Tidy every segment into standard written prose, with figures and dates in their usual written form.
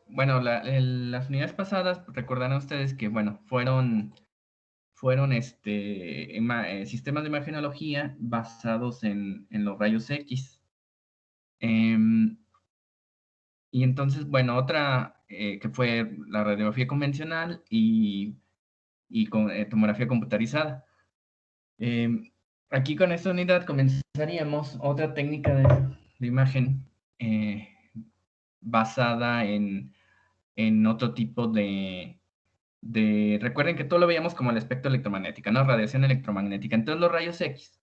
bueno, las unidades pasadas, recordarán ustedes que, bueno, fueron sistemas de imagenología basados en los rayos X. Y entonces, bueno, otra que fue la radiografía convencional y tomografía computarizada. Aquí con esta unidad comenzaríamos otra técnica de imagen eh, basada en otro tipo recuerden que todo lo veíamos como el espectro electromagnético, ¿no? Radiación electromagnética. Entonces los rayos X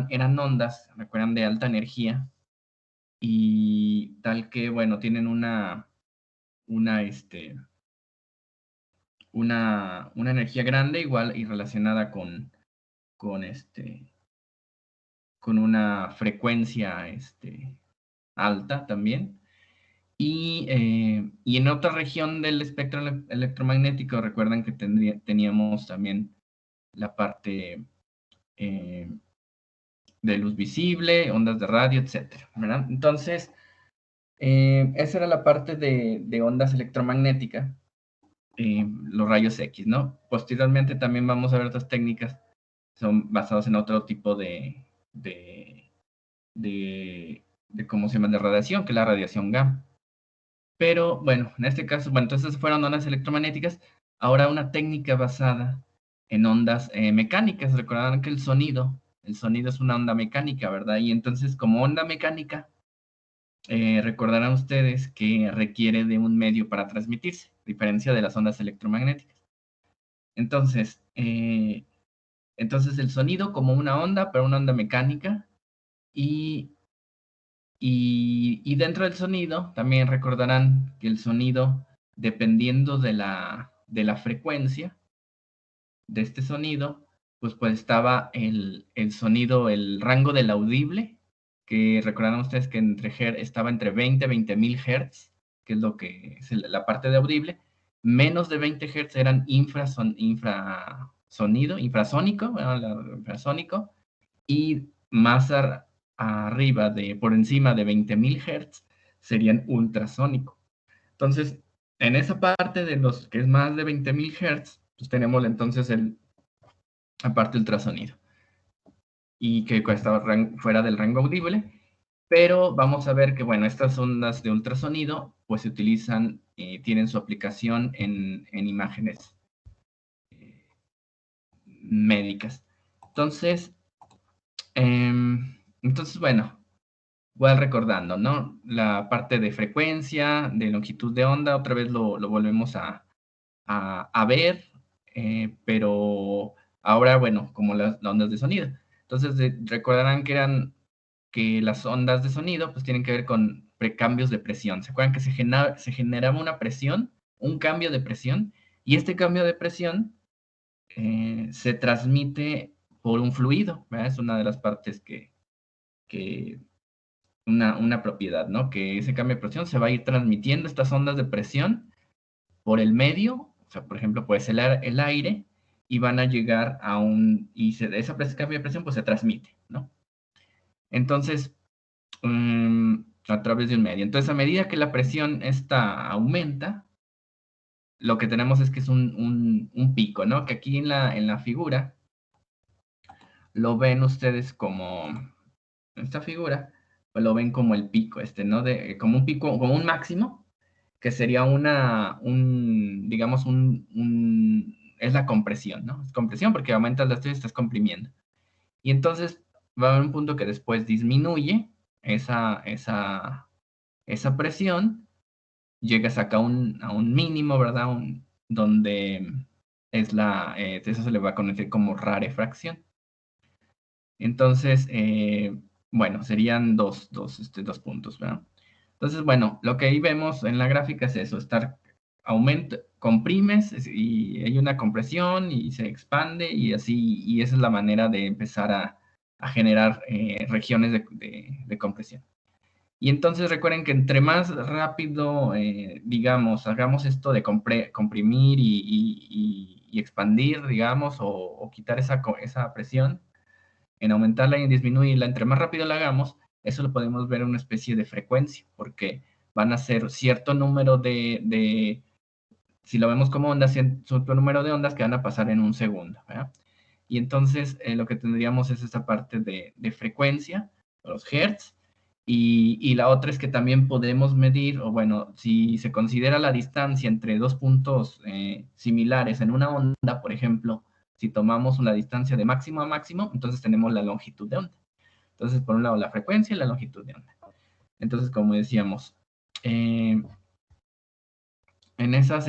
eran ondas, recuerdan, de alta energía y tal que, bueno, tienen una, este, una energía grande igual y relacionada con, con una frecuencia alta también. Y en otra región del espectro electromagnético, recuerdan que teníamos también la parte de luz visible, ondas de radio, etcétera, ¿verdad? Entonces, esa era la parte de ondas electromagnéticas, los rayos X, ¿no? Posteriormente también vamos a ver otras técnicas, son basadas en otro tipo ¿cómo se llama? De radiación, que es la radiación gamma. Pero bueno, en este caso, bueno, entonces fueron ondas electromagnéticas. Ahora una técnica basada en ondas mecánicas. Recordarán que el sonido es una onda mecánica, ¿verdad? Y entonces, como onda mecánica, recordarán ustedes que requiere de un medio para transmitirse, a diferencia de las ondas electromagnéticas. Entonces, el sonido como una onda, pero una onda mecánica, y dentro del sonido, también recordarán que el sonido, dependiendo de la frecuencia de este sonido, pues estaba el sonido, el rango del audible, que recordarán ustedes que estaba entre 20.000 Hz, que es lo que es la parte de audible. Menos de 20 Hz eran infrasónico, bueno, infrasónico, y más arriba, por encima de 20.000 Hz, serían ultrasónico. Entonces, en esa parte de los que es más de 20.000 Hz, pues tenemos entonces la parte ultrasonido, y que estaba fuera del rango audible, pero vamos a ver que, bueno, estas ondas de ultrasonido, pues se utilizan, tienen su aplicación en imágenes médicas. Entonces, bueno, igual recordando, ¿no? La parte de frecuencia, de longitud de onda, otra vez lo volvemos a ver, pero ahora, bueno, como las ondas de sonido. Entonces, recordarán que las ondas de sonido, pues tienen que ver con precambios de presión. ¿Se acuerdan que se generaba una presión, un cambio de presión? Y este cambio de presión se transmite por un fluido, ¿verdad? Es una de las partes que una propiedad, ¿no? Que ese cambio de presión se va a ir transmitiendo estas ondas de presión por el medio, o sea, por ejemplo, puede ser el aire, y van a llegar ese cambio de presión pues se transmite, ¿no? Entonces, a través de un medio. Entonces, a medida que la presión esta aumenta, lo que tenemos es que es un pico, ¿no? Que aquí en la figura lo ven ustedes como, esta figura, pues lo ven como el pico, ¿no? Como un pico, como un máximo, que sería digamos, es la compresión, ¿no? Es compresión porque aumentas la estrés y estás comprimiendo. Y entonces va a haber un punto que después disminuye esa presión, llegas acá a un mínimo, ¿verdad? Donde eso se le va a conocer como rarefacción. Entonces, bueno, serían dos puntos, ¿verdad? Entonces, bueno, lo que ahí vemos en la gráfica es eso, comprimes y hay una compresión y se expande y así, y esa es la manera de empezar a generar regiones de compresión. Y entonces recuerden que entre más rápido, digamos, hagamos esto de comprimir y expandir, digamos, o quitar esa presión, en aumentarla y en disminuirla, entre más rápido la hagamos, eso lo podemos ver en una especie de frecuencia, porque van a ser cierto número si lo vemos como ondas, cierto número de ondas que van a pasar en un segundo, ¿verdad? Y entonces lo que tendríamos es esta parte de frecuencia, los hertz, y la otra es que también podemos medir, o bueno, si se considera la distancia entre dos puntos similares en una onda, por ejemplo, si tomamos una distancia de máximo a máximo, entonces tenemos la longitud de onda. Entonces, por un lado, la frecuencia y la longitud de onda. Entonces, como decíamos, en esas,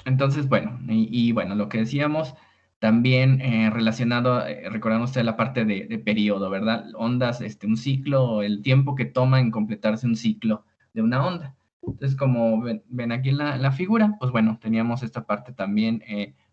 entonces, bueno, y bueno, lo que decíamos también relacionado, recordando usted la parte de periodo, ¿verdad? Ondas, un ciclo, el tiempo que toma en completarse un ciclo de una onda. Entonces, como ven aquí en la figura, pues bueno, teníamos esta parte también,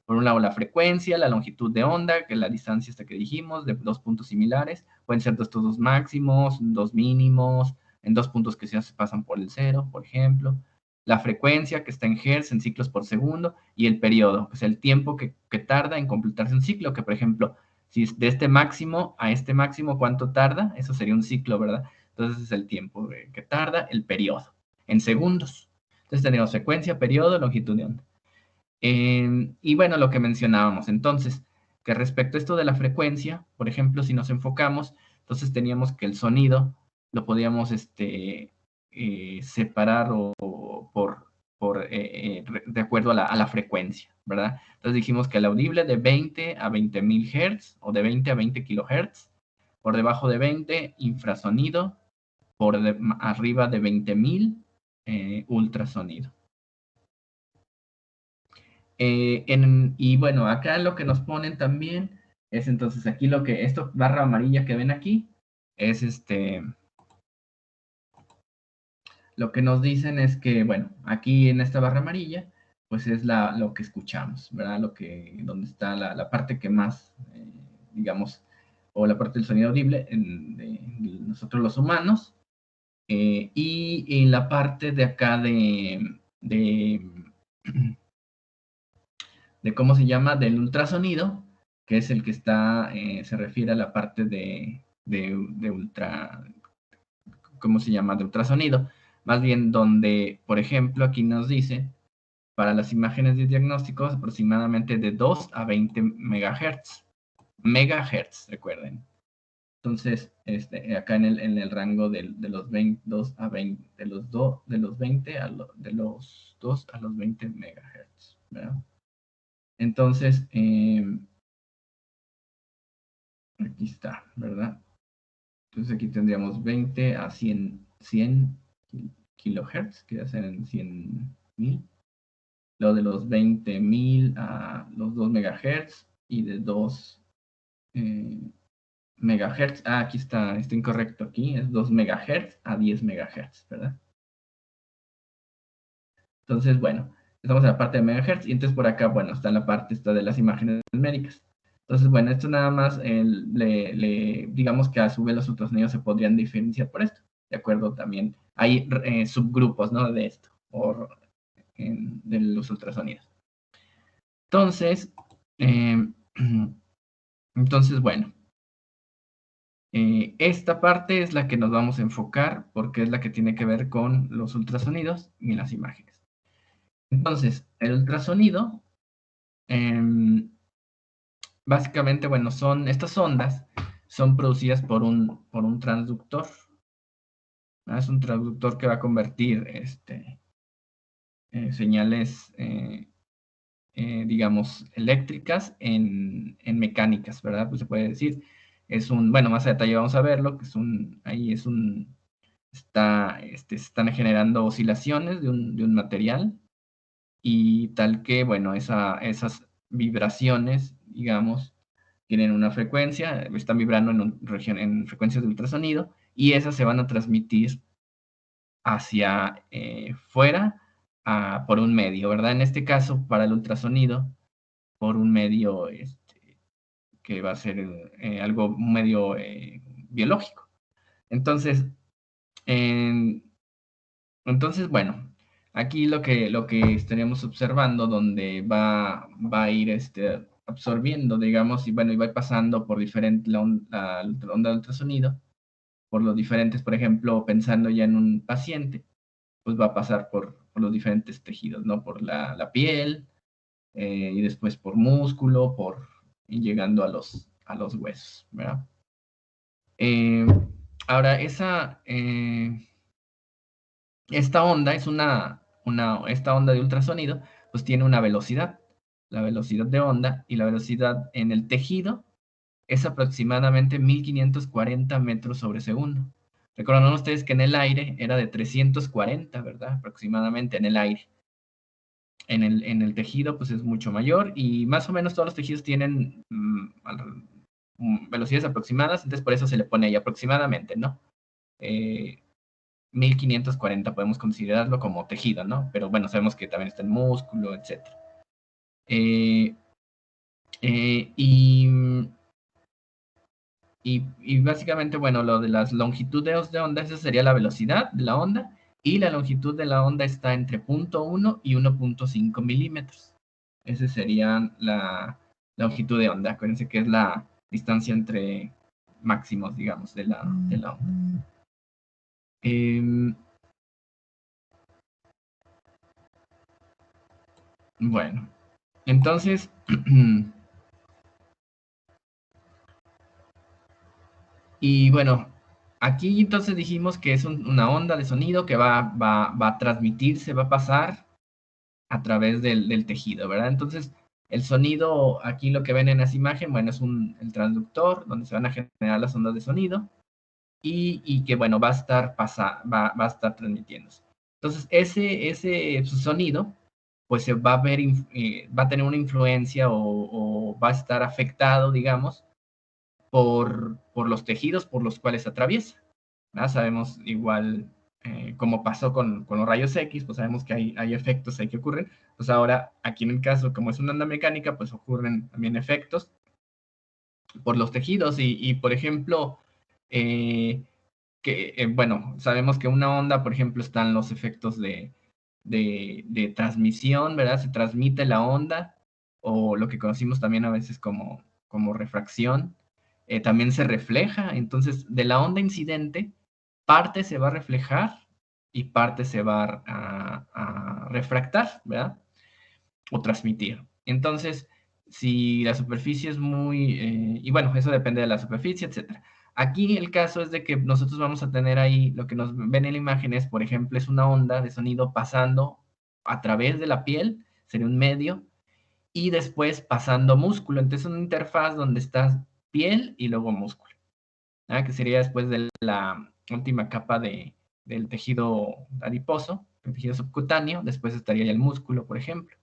por un lado la frecuencia, la longitud de onda, que es la distancia esta que dijimos, de dos puntos similares, pueden ser estos dos máximos, dos mínimos, en dos puntos que se pasan por el cero, por ejemplo, la frecuencia que está en hertz, en ciclos por segundo, y el periodo, que es el tiempo que tarda en completarse un ciclo, que por ejemplo, si es de este máximo a este máximo, ¿cuánto tarda? Eso sería un ciclo, ¿verdad? Entonces es el tiempo que tarda el periodo, en segundos. Entonces tenemos frecuencia, periodo, longitud de onda. Y bueno, lo que mencionábamos entonces, que respecto a esto de la frecuencia, por ejemplo, si nos enfocamos, entonces teníamos que el sonido lo podíamos separar de acuerdo a la frecuencia, ¿verdad? Entonces dijimos que el audible de 20 a 20.000 Hz o de 20 a 20 kHz, por debajo de 20, infrasonido, arriba de 20.000, ultrasonido. Y bueno, acá lo que nos ponen también es entonces aquí esto barra amarilla que ven aquí, es lo que nos dicen es que, bueno, aquí en esta barra amarilla, pues es lo que escuchamos, ¿verdad? Donde está la parte que más, digamos, o la parte del sonido audible de nosotros los humanos, y en la parte de acá de cómo se llama, del ultrasonido, que es el que se refiere a la parte de ultra, ¿cómo se llama? De ultrasonido. Más bien donde, por ejemplo, aquí nos dice, para las imágenes de diagnósticos, aproximadamente de 2 a 20 megahertz. Megahertz, recuerden. Entonces, acá en el rango de los 22 a 20, de los 20 de los 2 a los 20 megahertz, ¿verdad? Entonces, aquí está, ¿verdad? Entonces aquí tendríamos 20 a 100 kilohertz, que ya sean 100.000. Lo de los 20.000 a los 2 megahertz y de 2 megahertz. Aquí está incorrecto aquí, es 2 megahertz a 10 megahertz, ¿verdad? Entonces, bueno, estamos en la parte de megahertz y entonces por acá, bueno, está la parte esta de las imágenes numéricas. Entonces, bueno, esto nada más, digamos que a su vez los ultrasonidos se podrían diferenciar por esto, ¿de acuerdo? También hay subgrupos, ¿no? De esto, de los ultrasonidos. Entonces, eh, entonces, bueno, esta parte es la que nos vamos a enfocar porque es la que tiene que ver con los ultrasonidos y las imágenes. Entonces, el ultrasonido, básicamente, bueno, estas ondas son producidas por un transductor. ¿No? Es un transductor que va a convertir señales, digamos, eléctricas en mecánicas, ¿verdad? Pues se puede decir. Bueno, más a detalle vamos a verlo, que se están generando oscilaciones de un material y tal que, bueno, esas vibraciones, digamos, tienen una frecuencia, están vibrando en frecuencias de ultrasonido y esas se van a transmitir hacia fuera por un medio, ¿verdad? En este caso, para el ultrasonido, por un medio que va a ser un medio biológico. Entonces, bueno, aquí lo que estaríamos observando, donde va a ir absorbiendo, digamos, y bueno, y va pasando por diferente la onda de ultrasonido, por los diferentes, por ejemplo, pensando ya en un paciente, pues va a pasar por los diferentes tejidos, ¿no? Por la piel, y después por músculo, y llegando a los huesos, ¿verdad? Eh, ahora, esta onda es esta onda de ultrasonido, pues tiene una velocidad, la velocidad de onda, y la velocidad en el tejido es aproximadamente 1540 metros sobre segundo. Recordarán ustedes que en el aire era de 340, ¿verdad? Aproximadamente en el aire. En el tejido, pues es mucho mayor, y más o menos todos los tejidos tienen velocidades aproximadas, entonces por eso se le pone ahí aproximadamente, ¿no? 1540 podemos considerarlo como tejido, ¿no? Pero bueno, sabemos que también está el músculo, etc. Eh, eh, y, y básicamente, bueno, lo de las longitudes de onda, esa sería la velocidad de la onda, y la longitud de la onda está entre 0.1 y 1.5 milímetros. Esa sería la longitud de onda. Acuérdense que es la distancia entre máximos, digamos, de la onda. Bueno, entonces, y bueno, aquí entonces dijimos que es una onda de sonido que va a transmitirse, va a pasar a través del tejido, ¿verdad? Entonces, el sonido, aquí lo que ven en esa imagen, bueno, es el transductor donde se van a generar las ondas de sonido y que, bueno, va a estar transmitiéndose. Entonces, ese sonido, pues se va a ver, va a tener una influencia o va a estar afectado, digamos, por los tejidos por los cuales atraviesa. ¿Verdad? Sabemos igual, como pasó con los rayos X, pues sabemos que hay efectos ahí que ocurren. Pues ahora, aquí en el caso, como es una onda mecánica, pues ocurren también efectos por los tejidos por ejemplo, bueno, sabemos que una onda, por ejemplo, están los efectos de transmisión, ¿verdad? Se transmite la onda, o lo que conocimos también a veces como refracción. También se refleja, entonces de la onda incidente, parte se va a reflejar y parte se va a refractar, ¿verdad? O transmitir. Entonces, si la superficie es y bueno, eso depende de la superficie, etcétera. Aquí el caso es de que nosotros vamos a tener ahí, lo que nos ven en la imagen es, por ejemplo, es una onda de sonido pasando a través de la piel, sería un medio, y después pasando músculo. Entonces, una interfaz donde está piel y luego músculo, ¿ah? Que sería después de la última capa del tejido adiposo, el tejido subcutáneo, después estaría ya el músculo, por ejemplo.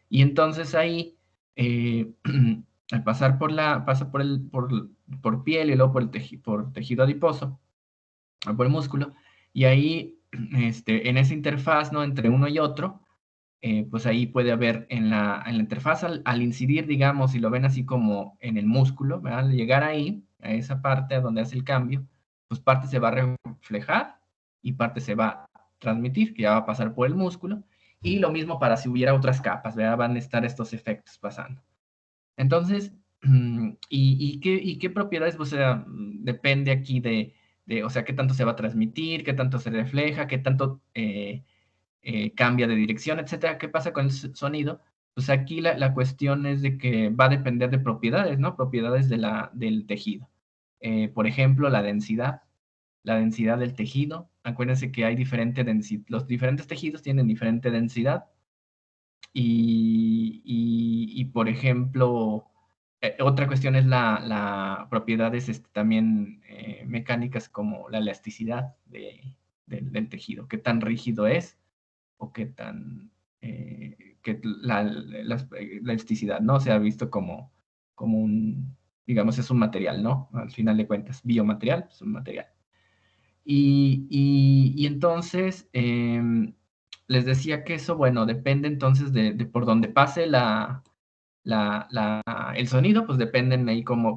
Y entonces ahí, al pasar pasa por piel y luego por tejido adiposo, por el músculo, y ahí, en esa interfaz, ¿no? Entre uno y otro, pues ahí puede haber en la interfaz, al incidir, digamos, si lo ven así como en el músculo, ¿verdad? Al llegar ahí, a esa parte donde hace el cambio, pues parte se va a reflejar y parte se va a transmitir, que ya va a pasar por el músculo, y lo mismo para si hubiera otras capas, ¿verdad? Van a estar estos efectos pasando. Entonces, ¿y qué propiedades? Pues, o sea, depende aquí o sea, qué tanto se va a transmitir, qué tanto se refleja, qué tanto cambia de dirección, etcétera. ¿Qué pasa con el sonido? Pues aquí la cuestión es de que va a depender de propiedades, ¿no? Propiedades del tejido. Por ejemplo, la densidad del tejido. Acuérdense que hay diferente densidad, los diferentes tejidos tienen diferente densidad por ejemplo, otra cuestión es la propiedades también mecánicas como la elasticidad del tejido, qué tan rígido es o qué tan la elasticidad, ¿no? Se ha visto como digamos, es un material, ¿no? Al final de cuentas, biomaterial es un material. Y entonces, les decía que eso, bueno, depende entonces de por donde pase el sonido, pues dependen ahí cómo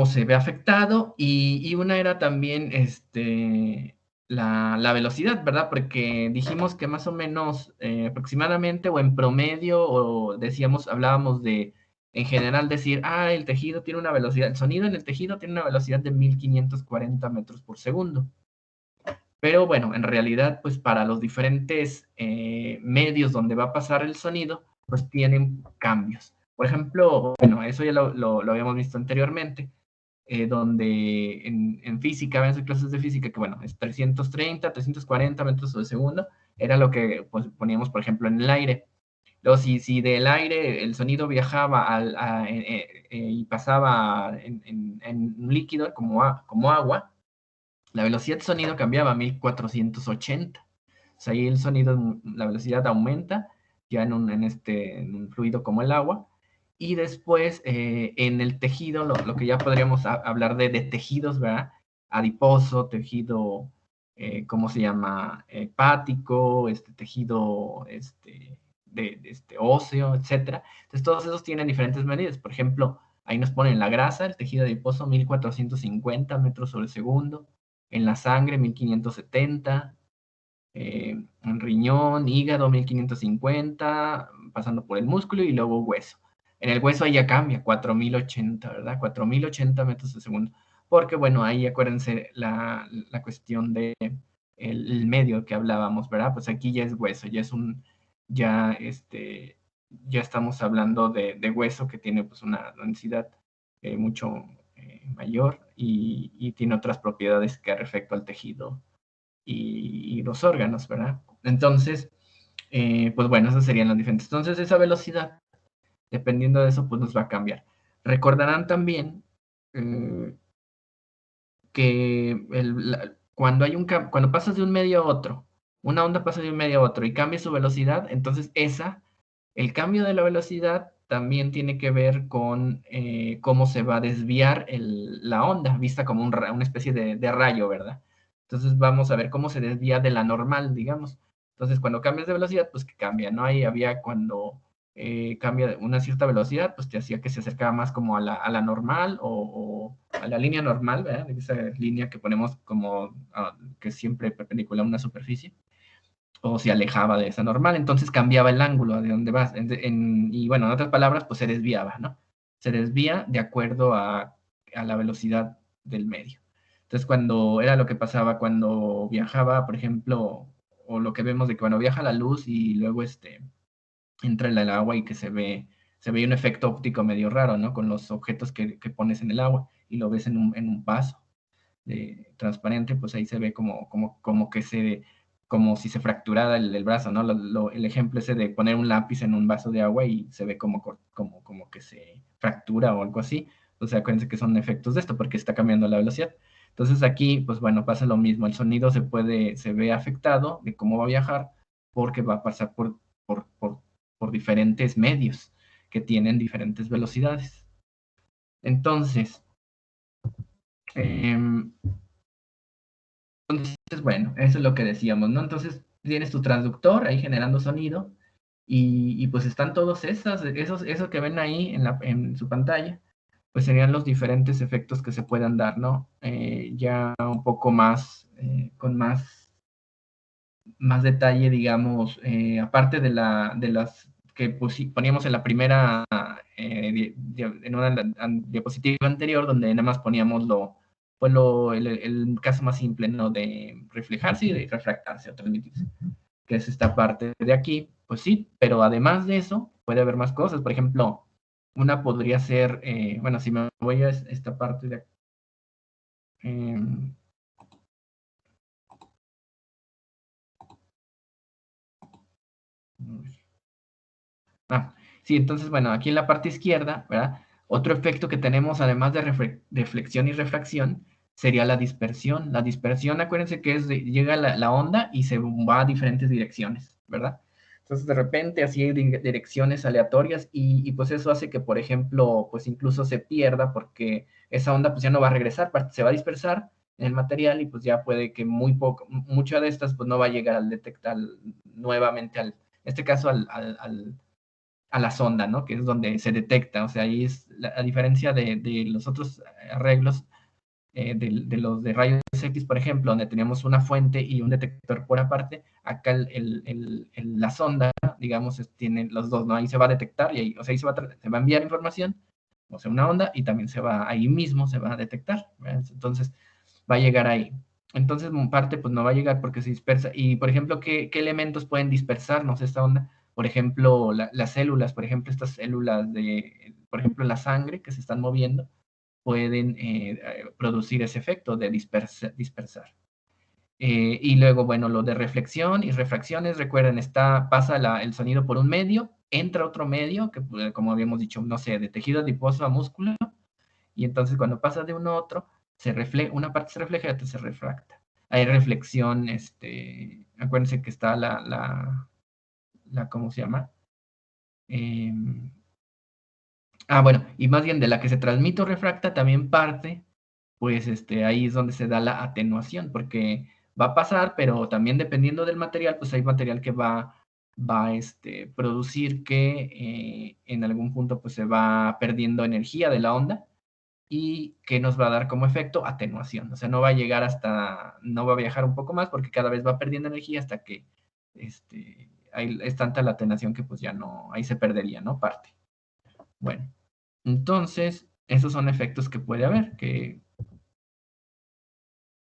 se ve afectado. Y una era también, la velocidad, ¿verdad? Porque dijimos que más o menos aproximadamente o en promedio, o decíamos, hablábamos de, en general, decir, el tejido tiene una velocidad, el sonido en el tejido tiene una velocidad de 1540 metros por segundo. Pero bueno, en realidad, pues para los diferentes medios donde va a pasar el sonido, pues tienen cambios. Por ejemplo, bueno, eso ya lo habíamos visto anteriormente, donde en física, en sus clases de física, que bueno, es 330, 340 metros por segundo, era lo que pues, poníamos, por ejemplo, en el aire. Luego, si del aire el sonido viajaba y pasaba en un líquido como agua, la velocidad de sonido cambiaba a 1480. O sea, ahí el sonido, la velocidad aumenta ya en un fluido como el agua. Y después en el tejido, lo que ya podríamos hablar de tejidos, ¿verdad? Adiposo, tejido, ¿cómo se llama? Hepático, tejido óseo, etcétera. Entonces, todos esos tienen diferentes medidas. Por ejemplo, ahí nos ponen la grasa, el tejido adiposo, 1450 metros sobre segundo. En la sangre, 1570. En riñón, hígado, 1550, pasando por el músculo y luego hueso. En el hueso ahí ya cambia, 4080, ¿verdad? 4080 metros por segundo. Porque, bueno, ahí acuérdense la cuestión de el medio que hablábamos, ¿verdad? Pues aquí ya es hueso, ya, ya estamos hablando de hueso que tiene pues una densidad mucho mayor y tiene otras propiedades que respecto al tejido y los órganos, ¿verdad? Entonces, pues bueno, esas serían las diferentes. Entonces, esa velocidad, dependiendo de eso, pues nos va a cambiar. Recordarán también eh, que cuando pasas de un medio a otro, una onda pasa de un medio a otro y cambia su velocidad, entonces el cambio de la velocidad también tiene que ver con cómo se va a desviar la onda, vista como una especie de rayo, ¿verdad? Entonces vamos a ver cómo se desvía de la normal, digamos. Entonces cuando cambias de velocidad, pues que cambia, ¿no? Ahí había cuando cambia una cierta velocidad, pues te hacía que se acercaba más como a la normal o a la línea normal, ¿verdad? Esa línea que ponemos como que es siempre perpendicular a una superficie, o se alejaba de esa normal, entonces cambiaba el ángulo de donde vas. Y bueno, en otras palabras, pues se desviaba, ¿no? Se desvía de acuerdo a la velocidad del medio. Entonces, cuando era lo que pasaba cuando viajaba, por ejemplo, o lo que vemos de que cuando viaja la luz y luego entra en el agua y que se ve un efecto óptico medio raro, ¿no? Con los objetos que pones en el agua y lo ves en un vaso transparente, pues ahí se ve como si se fracturara el brazo, ¿no? El ejemplo ese de poner un lápiz en un vaso de agua y se ve como que se fractura o algo así. O sea, acuérdense que son efectos de esto porque está cambiando la velocidad. Entonces aquí, pues bueno, pasa lo mismo. El sonido se ve afectado de cómo va a viajar porque va a pasar por diferentes medios que tienen diferentes velocidades. Entonces, em, entonces, bueno, eso es lo que decíamos, ¿no? Entonces tienes tu transductor ahí generando sonido y pues están todos eso que ven ahí en su pantalla, pues serían los diferentes efectos que se puedan dar, ¿no? Ya un poco más, con más detalle, digamos, aparte de las que poníamos en la primera, en una diapositiva anterior, donde nada más poníamos el caso más simple, ¿no? De reflejarse y de refractarse o transmitirse, que es esta parte de aquí, pues sí, pero además de eso, puede haber más cosas. Por ejemplo, una podría ser, bueno, si me voy a esta parte de aquí, eh, sí, entonces, bueno, aquí en la parte izquierda, ¿verdad? Otro efecto que tenemos, además de flexión y refracción, sería la dispersión. La dispersión, acuérdense que llega la onda y se va a diferentes direcciones, ¿verdad? Entonces, de repente, así hay direcciones aleatorias y pues eso hace que, por ejemplo, pues incluso se pierda porque esa onda pues ya no va a regresar, se va a dispersar en el material y pues ya puede que mucha de estas pues no va a llegar al detectar nuevamente en este caso a la sonda, ¿no? Que es donde se detecta, o sea, ahí es la diferencia de los otros arreglos, de los de rayos X, por ejemplo, donde teníamos una fuente y un detector por aparte, acá la sonda, digamos, tiene los dos, ¿no? Ahí se va a detectar y ahí, o sea, ahí se va a enviar información, o sea, una onda, y también ahí mismo se va a detectar, ¿verdad? Entonces, va a llegar ahí. Entonces, parte, pues no va a llegar porque se dispersa. Y, por ejemplo, ¿qué elementos pueden dispersarnos esta onda? Por ejemplo, las células, por ejemplo, estas células por ejemplo, la sangre que se están moviendo, pueden producir ese efecto de dispersar. Y luego, bueno, lo de reflexión y refracciones, recuerden, pasa el sonido por un medio, entra otro medio, que como habíamos dicho, no sé, de tejido adiposo a músculo, y entonces cuando pasa de uno a otro, una parte se refleja y otra se refracta. Hay reflexión, acuérdense que está ¿cómo se llama? Bueno, y más bien de la que se transmite o refracta también parte, pues ahí es donde se da la atenuación, porque va a pasar, pero también dependiendo del material, pues hay material que va a producir que en algún punto pues se va perdiendo energía de la onda y que nos va a dar como efecto atenuación. O sea, no va a llegar no va a viajar un poco más porque cada vez va perdiendo energía hasta que es tanta la atenuación que pues ya no, ahí se perdería, ¿no? Parte. Bueno, entonces, esos son efectos que puede haber, que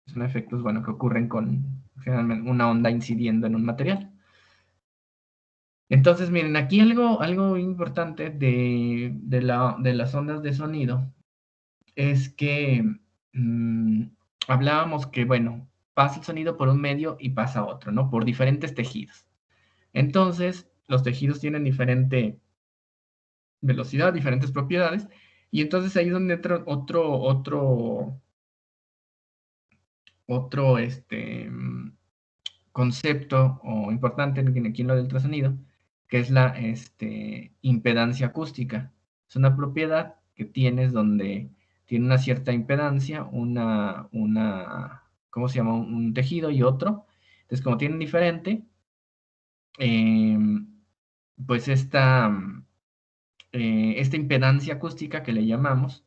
son efectos, bueno, que ocurren con generalmente una onda incidiendo en un material. Entonces, miren, aquí algo importante de las ondas de sonido es que hablábamos que, bueno, pasa el sonido por un medio y pasa a otro, ¿no? Por diferentes tejidos. Entonces, los tejidos tienen diferente velocidad, diferentes propiedades, y entonces ahí es donde entra otro concepto o importante aquí en lo del ultrasonido, que es la impedancia acústica. Es una propiedad que tienes donde tiene una cierta impedancia, ¿cómo se llama? Un tejido y otro. Entonces, como tienen diferente, pues esta impedancia acústica que le llamamos,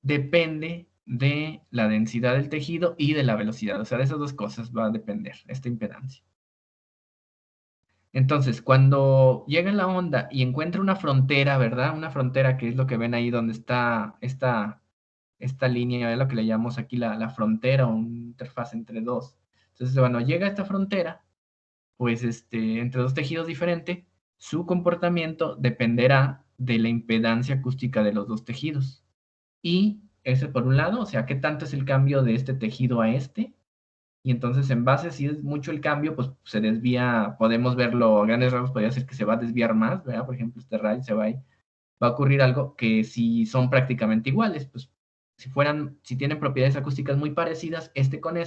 depende de la densidad del tejido y de la velocidad. O sea, de esas dos cosas va a depender esta impedancia. Entonces, cuando llega la onda y encuentra una frontera, ¿verdad? Una frontera que es lo que ven ahí donde está esta línea, es lo que le llamamos aquí la frontera o una interfaz entre dos. Entonces, cuando llega a esta frontera, pues entre dos tejidos diferentes, su comportamiento dependerá de la impedancia acústica de los dos tejidos. Y ese por un lado, o sea, qué tanto es el cambio de este tejido a este. Y entonces, en base, si es mucho el cambio, pues se desvía, podemos verlo a grandes rasgos, podría ser que se va a desviar más, ¿verdad? Por ejemplo, este rayo va a ocurrir algo que si son prácticamente iguales, pues si tienen propiedades acústicas muy parecidas, con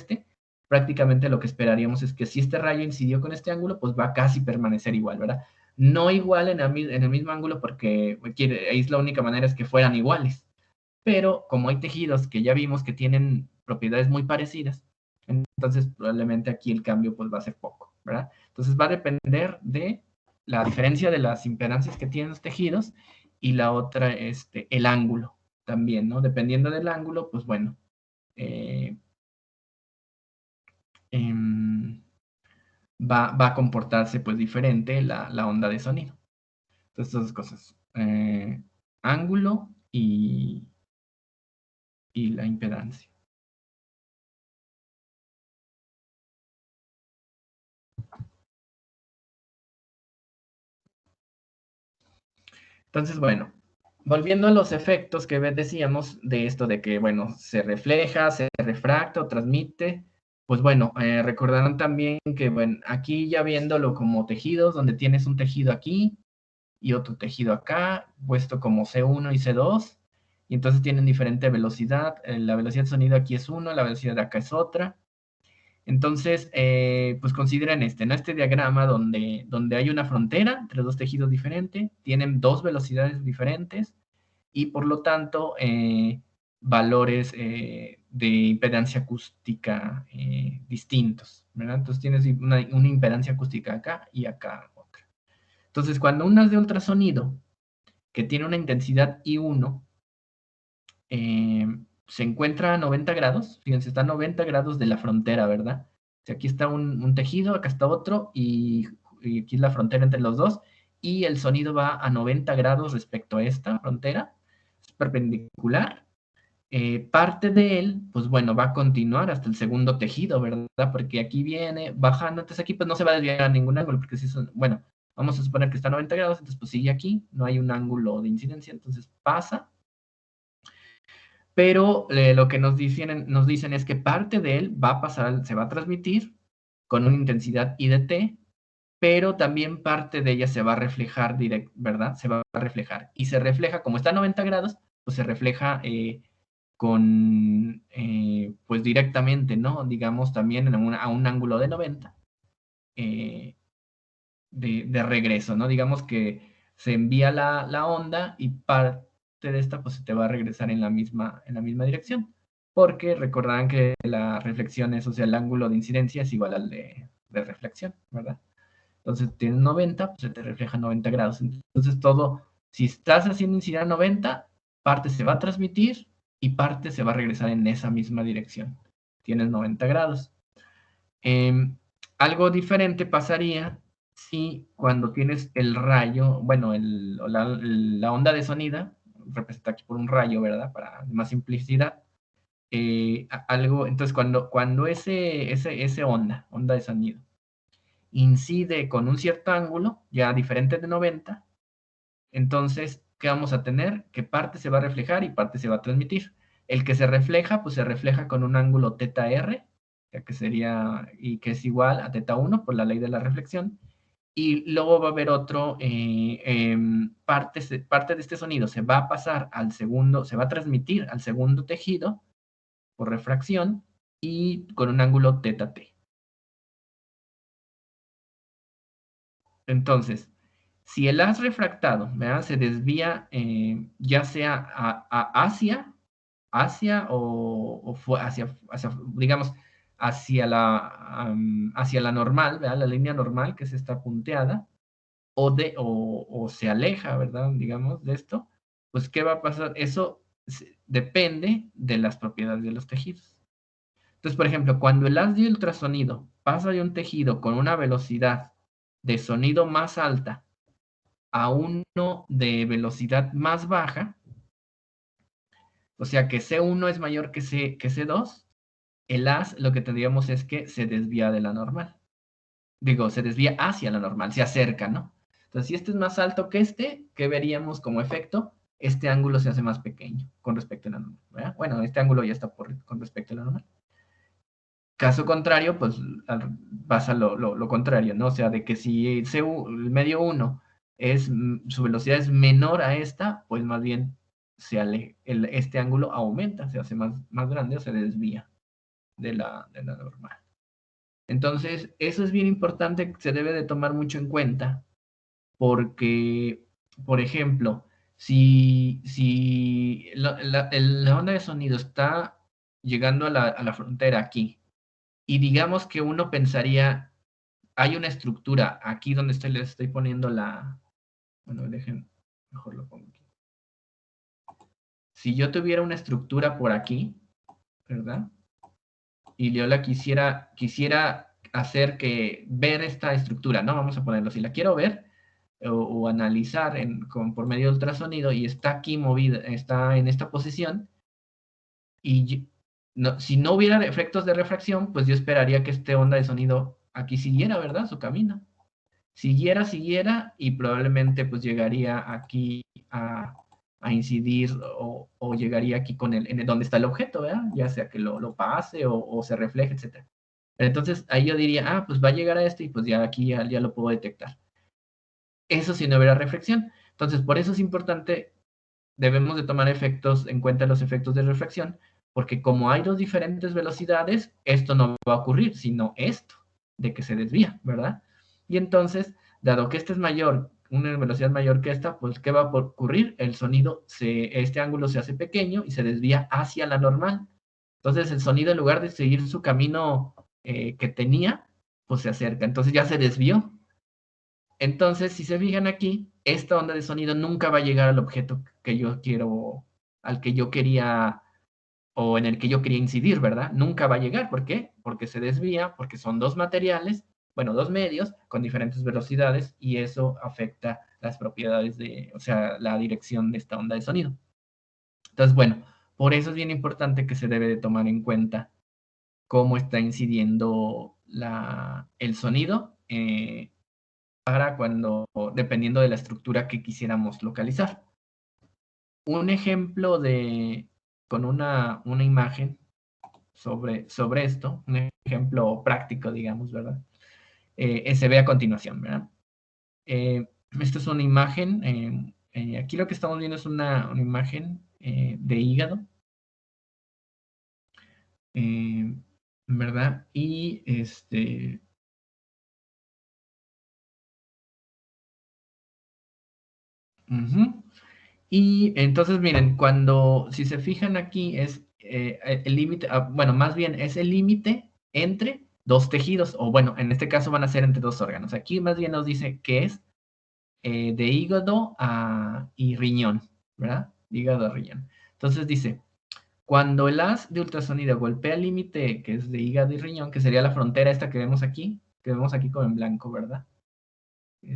prácticamente lo que esperaríamos es que si este rayo incidió con este ángulo, pues va a casi permanecer igual, ¿verdad? No igual en el mismo ángulo, porque ahí es la única manera es que fueran iguales. Pero como hay tejidos que ya vimos que tienen propiedades muy parecidas, entonces probablemente aquí el cambio pues va a ser poco, ¿verdad? Entonces va a depender de la diferencia de las impedancias que tienen los tejidos y la otra, el ángulo también, ¿no? Dependiendo del ángulo, pues bueno, eh, em, va a comportarse pues diferente la onda de sonido. Entonces, estas dos cosas, ángulo y la impedancia. Entonces, bueno, volviendo a los efectos que decíamos de esto de que, bueno, se refleja, se refracta o transmite, pues bueno, recordarán también que, bueno, aquí ya viéndolo como tejidos, donde tienes un tejido aquí y otro tejido acá, puesto como C1 y C2, y entonces tienen diferente velocidad. La velocidad de sonido aquí es 1, la velocidad de acá es otra. Entonces, pues consideren ¿no? Este diagrama donde hay una frontera entre dos tejidos diferentes, tienen dos velocidades diferentes y por lo tanto valores de impedancia acústica distintos, ¿verdad? Entonces tienes una impedancia acústica acá y acá otra. Entonces, cuando una es de ultrasonido, que tiene una intensidad I1, se encuentra a 90 grados, fíjense, está a 90 grados de la frontera, ¿verdad? O sea, aquí está un tejido, acá está otro, y aquí es la frontera entre los dos, y el sonido va a 90 grados respecto a esta frontera, es perpendicular. Parte de él, pues bueno, va a continuar hasta el segundo tejido, ¿verdad? Porque aquí viene bajando, entonces aquí pues no se va a desviar a ningún ángulo, porque si son, bueno, vamos a suponer que está a 90 grados, entonces pues sigue aquí, no hay un ángulo de incidencia, entonces pasa, pero lo que nos dicen es que parte de él va a pasar, se va a transmitir con una intensidad I de t, pero también parte de ella se va a reflejar directo, ¿verdad? Se va a reflejar. Y se refleja, como está a 90 grados, pues se refleja pues directamente, ¿no? Digamos también a un ángulo de 90 de regreso, ¿no? Digamos que se envía la onda y parte de esta pues se te va a regresar en la misma dirección, porque recordarán que la reflexión es, o sea, el ángulo de incidencia es igual al de reflexión, ¿verdad? Entonces tienes 90, pues se te refleja 90 grados. Entonces todo, si estás haciendo incidir a 90, parte se va a transmitir y parte se va a regresar en esa misma dirección. Tienes 90 grados. Algo diferente pasaría si cuando tienes el rayo, bueno, la onda de sonido, representa aquí por un rayo, ¿verdad? Para más simplicidad. Entonces cuando ese onda de sonido, incide con un cierto ángulo, ya diferente de 90, entonces, ¿qué vamos a tener? Que parte se va a reflejar y parte se va a transmitir. El que se refleja, pues se refleja con un ángulo θr, ya que sería, y que es igual a θ1 por la ley de la reflexión. Y luego va a haber otro, parte de este sonido se va a pasar al segundo, se va a transmitir al segundo tejido por refracción y con un ángulo θt. Entonces, si el haz refractado, ¿verdad? Se desvía ya sea hacia digamos, hacia la normal, ¿verdad? La línea normal que es esta punteada, o se aleja, ¿verdad? Digamos, de esto, pues, ¿qué va a pasar? Eso depende de las propiedades de los tejidos. Entonces, por ejemplo, cuando el haz de ultrasonido pasa de un tejido con una velocidad de sonido más alta a uno de velocidad más baja, o sea que C1 es mayor que C2, el haz lo que tendríamos es que se desvía de la normal. Digo, se desvía hacia la normal, se acerca, ¿no? Entonces, si este es más alto que este, ¿qué veríamos como efecto? Este ángulo se hace más pequeño con respecto a la normal, ¿verdad? Bueno, este ángulo ya está con respecto a la normal. Caso contrario, pues pasa lo contrario, ¿no? O sea, de que si el medio 1 su velocidad es menor a esta, pues más bien este ángulo aumenta, se hace más grande o se desvía de la normal. Entonces, eso es bien importante, se debe de tomar mucho en cuenta, porque, por ejemplo, si la onda de sonido está llegando a la frontera aquí, y digamos que uno pensaría, hay una estructura aquí donde les estoy poniendo bueno, dejen, mejor lo pongo aquí. Si yo tuviera una estructura por aquí, ¿verdad? Y yo la quisiera hacer ver esta estructura, ¿no? Vamos a ponerlo, si la quiero ver o analizar por medio de ultrasonido y está aquí movida, está en esta posición, y si no hubiera efectos de refracción, pues yo esperaría que esta onda de sonido aquí siguiera, ¿verdad? Su camino. Siguiera y probablemente pues llegaría aquí a incidir o llegaría aquí en donde está el objeto, ¿verdad? Ya sea que lo pase o se refleje, etc. Entonces ahí yo diría, pues va a llegar a esto y pues ya aquí ya lo puedo detectar. Eso si no hubiera reflexión. Entonces por eso es importante, debemos de tomar en cuenta los efectos de refracción, porque como hay dos diferentes velocidades, esto no va a ocurrir, sino esto, de que se desvía, ¿verdad? Y entonces, dado que esta es mayor, una velocidad mayor que esta, pues, ¿qué va a ocurrir? El sonido, este ángulo se hace pequeño y se desvía hacia la normal. Entonces, el sonido, en lugar de seguir su camino que tenía, pues se acerca. Entonces ya se desvió. Entonces, si se fijan aquí, esta onda de sonido nunca va a llegar al objeto que yo quiero, al que yo quería o en el que yo quería incidir, ¿verdad? Nunca va a llegar. ¿Por qué? Porque se desvía, porque son dos materiales, bueno, dos medios con diferentes velocidades y eso afecta las propiedades de, o sea, la dirección de esta onda de sonido. Entonces, bueno, por eso es bien importante que se debe de tomar en cuenta cómo está incidiendo el sonido para cuando, dependiendo de la estructura que quisiéramos localizar. Un ejemplo con una imagen sobre esto, un ejemplo práctico, digamos, ¿verdad? Se ve a continuación, ¿verdad? Esta es una imagen, aquí lo que estamos viendo es una imagen de hígado, ¿verdad? Y Y entonces, miren, si se fijan aquí, es el límite, bueno, más bien es el límite entre dos tejidos, o bueno, en este caso van a ser entre dos órganos. Aquí más bien nos dice que es de hígado y riñón, ¿verdad? Hígado a riñón. Entonces dice, cuando el haz de ultrasonido golpea el límite que es de hígado y riñón, que sería la frontera esta que vemos aquí como en blanco, ¿verdad?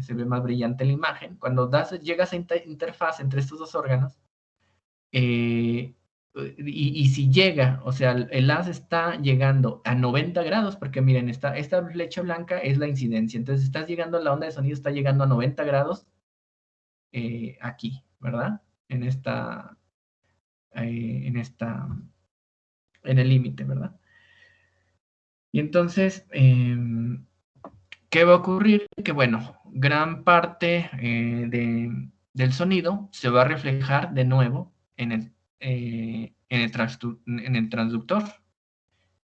Se ve más brillante la imagen. Cuando llegas a interfaz entre estos dos órganos, y si llega, o sea, el haz está llegando a 90 grados, porque miren, esta flecha blanca es la incidencia, entonces estás llegando, la onda de sonido está llegando a 90 grados aquí, ¿verdad? En esta, en esta, en el límite, ¿verdad? Y entonces, ¿qué va a ocurrir? Que bueno, gran parte del sonido se va a reflejar de nuevo en el transductor.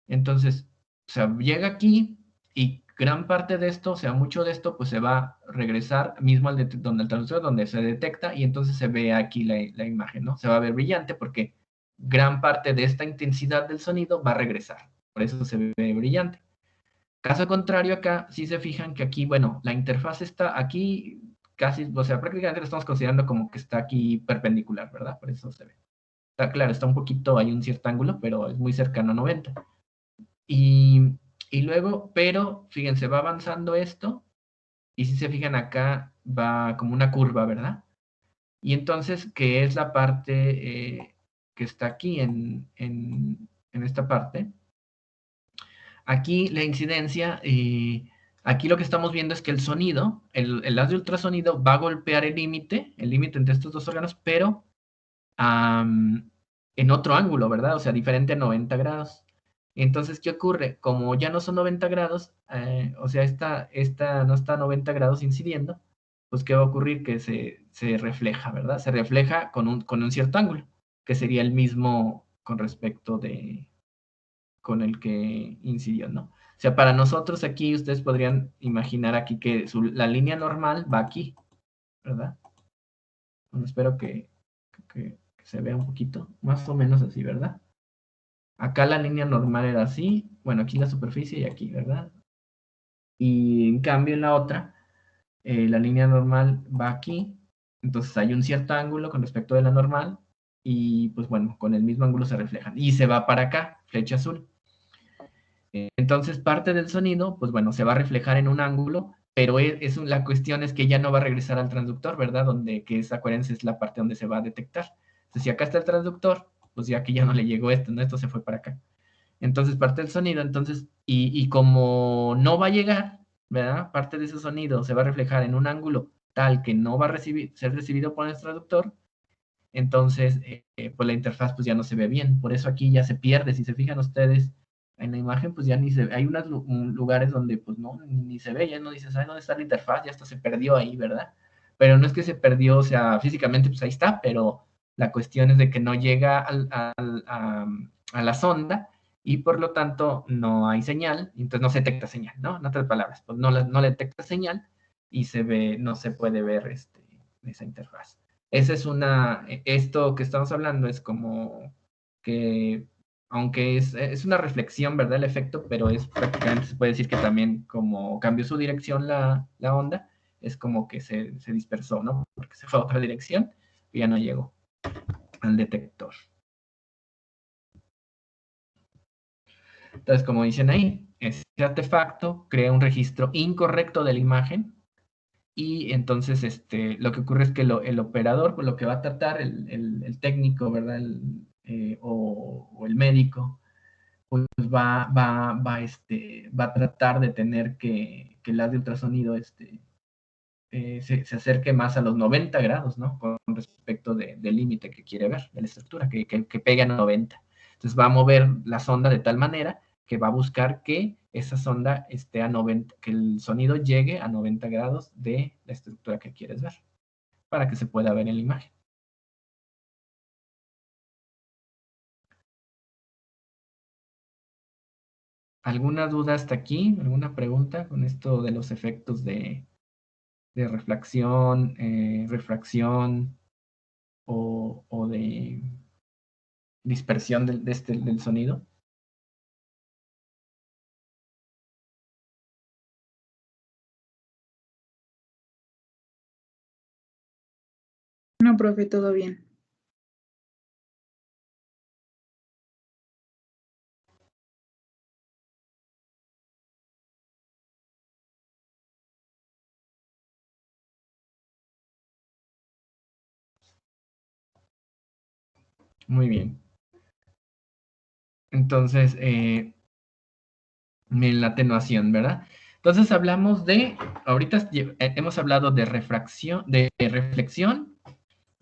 Entonces, o sea, llega aquí y gran parte de esto, o sea, mucho de esto, pues se va a regresar mismo donde el transductor, donde se detecta, y entonces se ve aquí la imagen, ¿no? Se va a ver brillante porque gran parte de esta intensidad del sonido va a regresar. Por eso se ve brillante. Caso contrario acá, si se fijan que aquí, bueno, la interfaz está aquí casi, o sea, prácticamente lo estamos considerando como que está aquí perpendicular, ¿verdad? Por eso se ve. Está claro, está un poquito, hay un cierto ángulo, pero es muy cercano a 90. Y, y luego, pero fíjense, va avanzando esto, y si se fijan acá, va como una curva, ¿verdad? Y entonces, ¿qué es la parte que está aquí en esta parte? Aquí la incidencia, aquí lo que estamos viendo es que el sonido, el haz de ultrasonido va a golpear el límite entre estos dos órganos, pero en otro ángulo, ¿verdad? O sea, diferente a 90 grados. Entonces, ¿qué ocurre? Como ya no son 90 grados, o sea, esta no está a 90 grados incidiendo, pues ¿qué va a ocurrir? Que se refleja, ¿verdad? Se refleja con un cierto ángulo, que sería el mismo con respecto con el que incidió, ¿no? O sea, para nosotros aquí, ustedes podrían imaginar aquí que la línea normal va aquí, ¿verdad? Bueno, espero que se vea un poquito, más o menos así, ¿verdad? Acá la línea normal era así, bueno, aquí la superficie y aquí, ¿verdad? Y en cambio en la otra, la línea normal va aquí, entonces hay un cierto ángulo con respecto de la normal y pues bueno, con el mismo ángulo se reflejan. Y se va para acá, flecha azul. Entonces parte del sonido, pues bueno, se va a reflejar en un ángulo, pero la cuestión es que ya no va a regresar al transductor, ¿verdad? Que esa coherencia es la parte donde se va a detectar. Entonces si acá está el transductor, pues ya aquí ya no le llegó esto, ¿no? Esto se fue para acá. Entonces parte del sonido, entonces, y como no va a llegar, ¿verdad? Parte de ese sonido se va a reflejar en un ángulo tal que no va a ser recibido por el traductor, entonces, pues la interfaz pues ya no se ve bien. Por eso aquí ya se pierde. Si se fijan ustedes en la imagen, pues ya ni se ve. Hay unos lugares donde pues no, ni se ve, ya no dices, ay, ¿dónde está la interfaz? Ya hasta se perdió ahí, ¿verdad? Pero no es que se perdió, o sea, físicamente pues ahí está, pero la cuestión es de que no llega a la sonda y por lo tanto no hay señal, entonces no se detecta señal, ¿no? En otras palabras, pues no le detecta señal y no se puede ver esa interfaz. Esto que estamos hablando es como que, aunque es una reflexión, ¿verdad? El efecto, pero es prácticamente, se puede decir que también como cambió su dirección la onda, es como que se dispersó, ¿no? Porque se fue a otra dirección y ya no llegó al detector. Entonces, como dicen ahí, ese artefacto crea un registro incorrecto de la imagen y entonces lo que ocurre es que el operador, pues lo que va a tratar, el técnico, ¿verdad? O el médico, pues va a tratar de tener que el haz de ultrasonido se acerque más a los 90 grados, ¿no? Con respecto del límite que quiere ver, de la estructura, que pegue a 90. Entonces va a mover la sonda de tal manera que va a buscar que esa sonda esté a 90, que el sonido llegue a 90 grados de la estructura que quieres ver, para que se pueda ver en la imagen. ¿Alguna duda hasta aquí? ¿Alguna pregunta con esto de los efectos de reflexión, refracción o de dispersión del sonido? No, profe, todo bien. Muy bien. Entonces, la atenuación, ¿verdad? Entonces hablamos ahorita hemos hablado de refracción, de reflexión,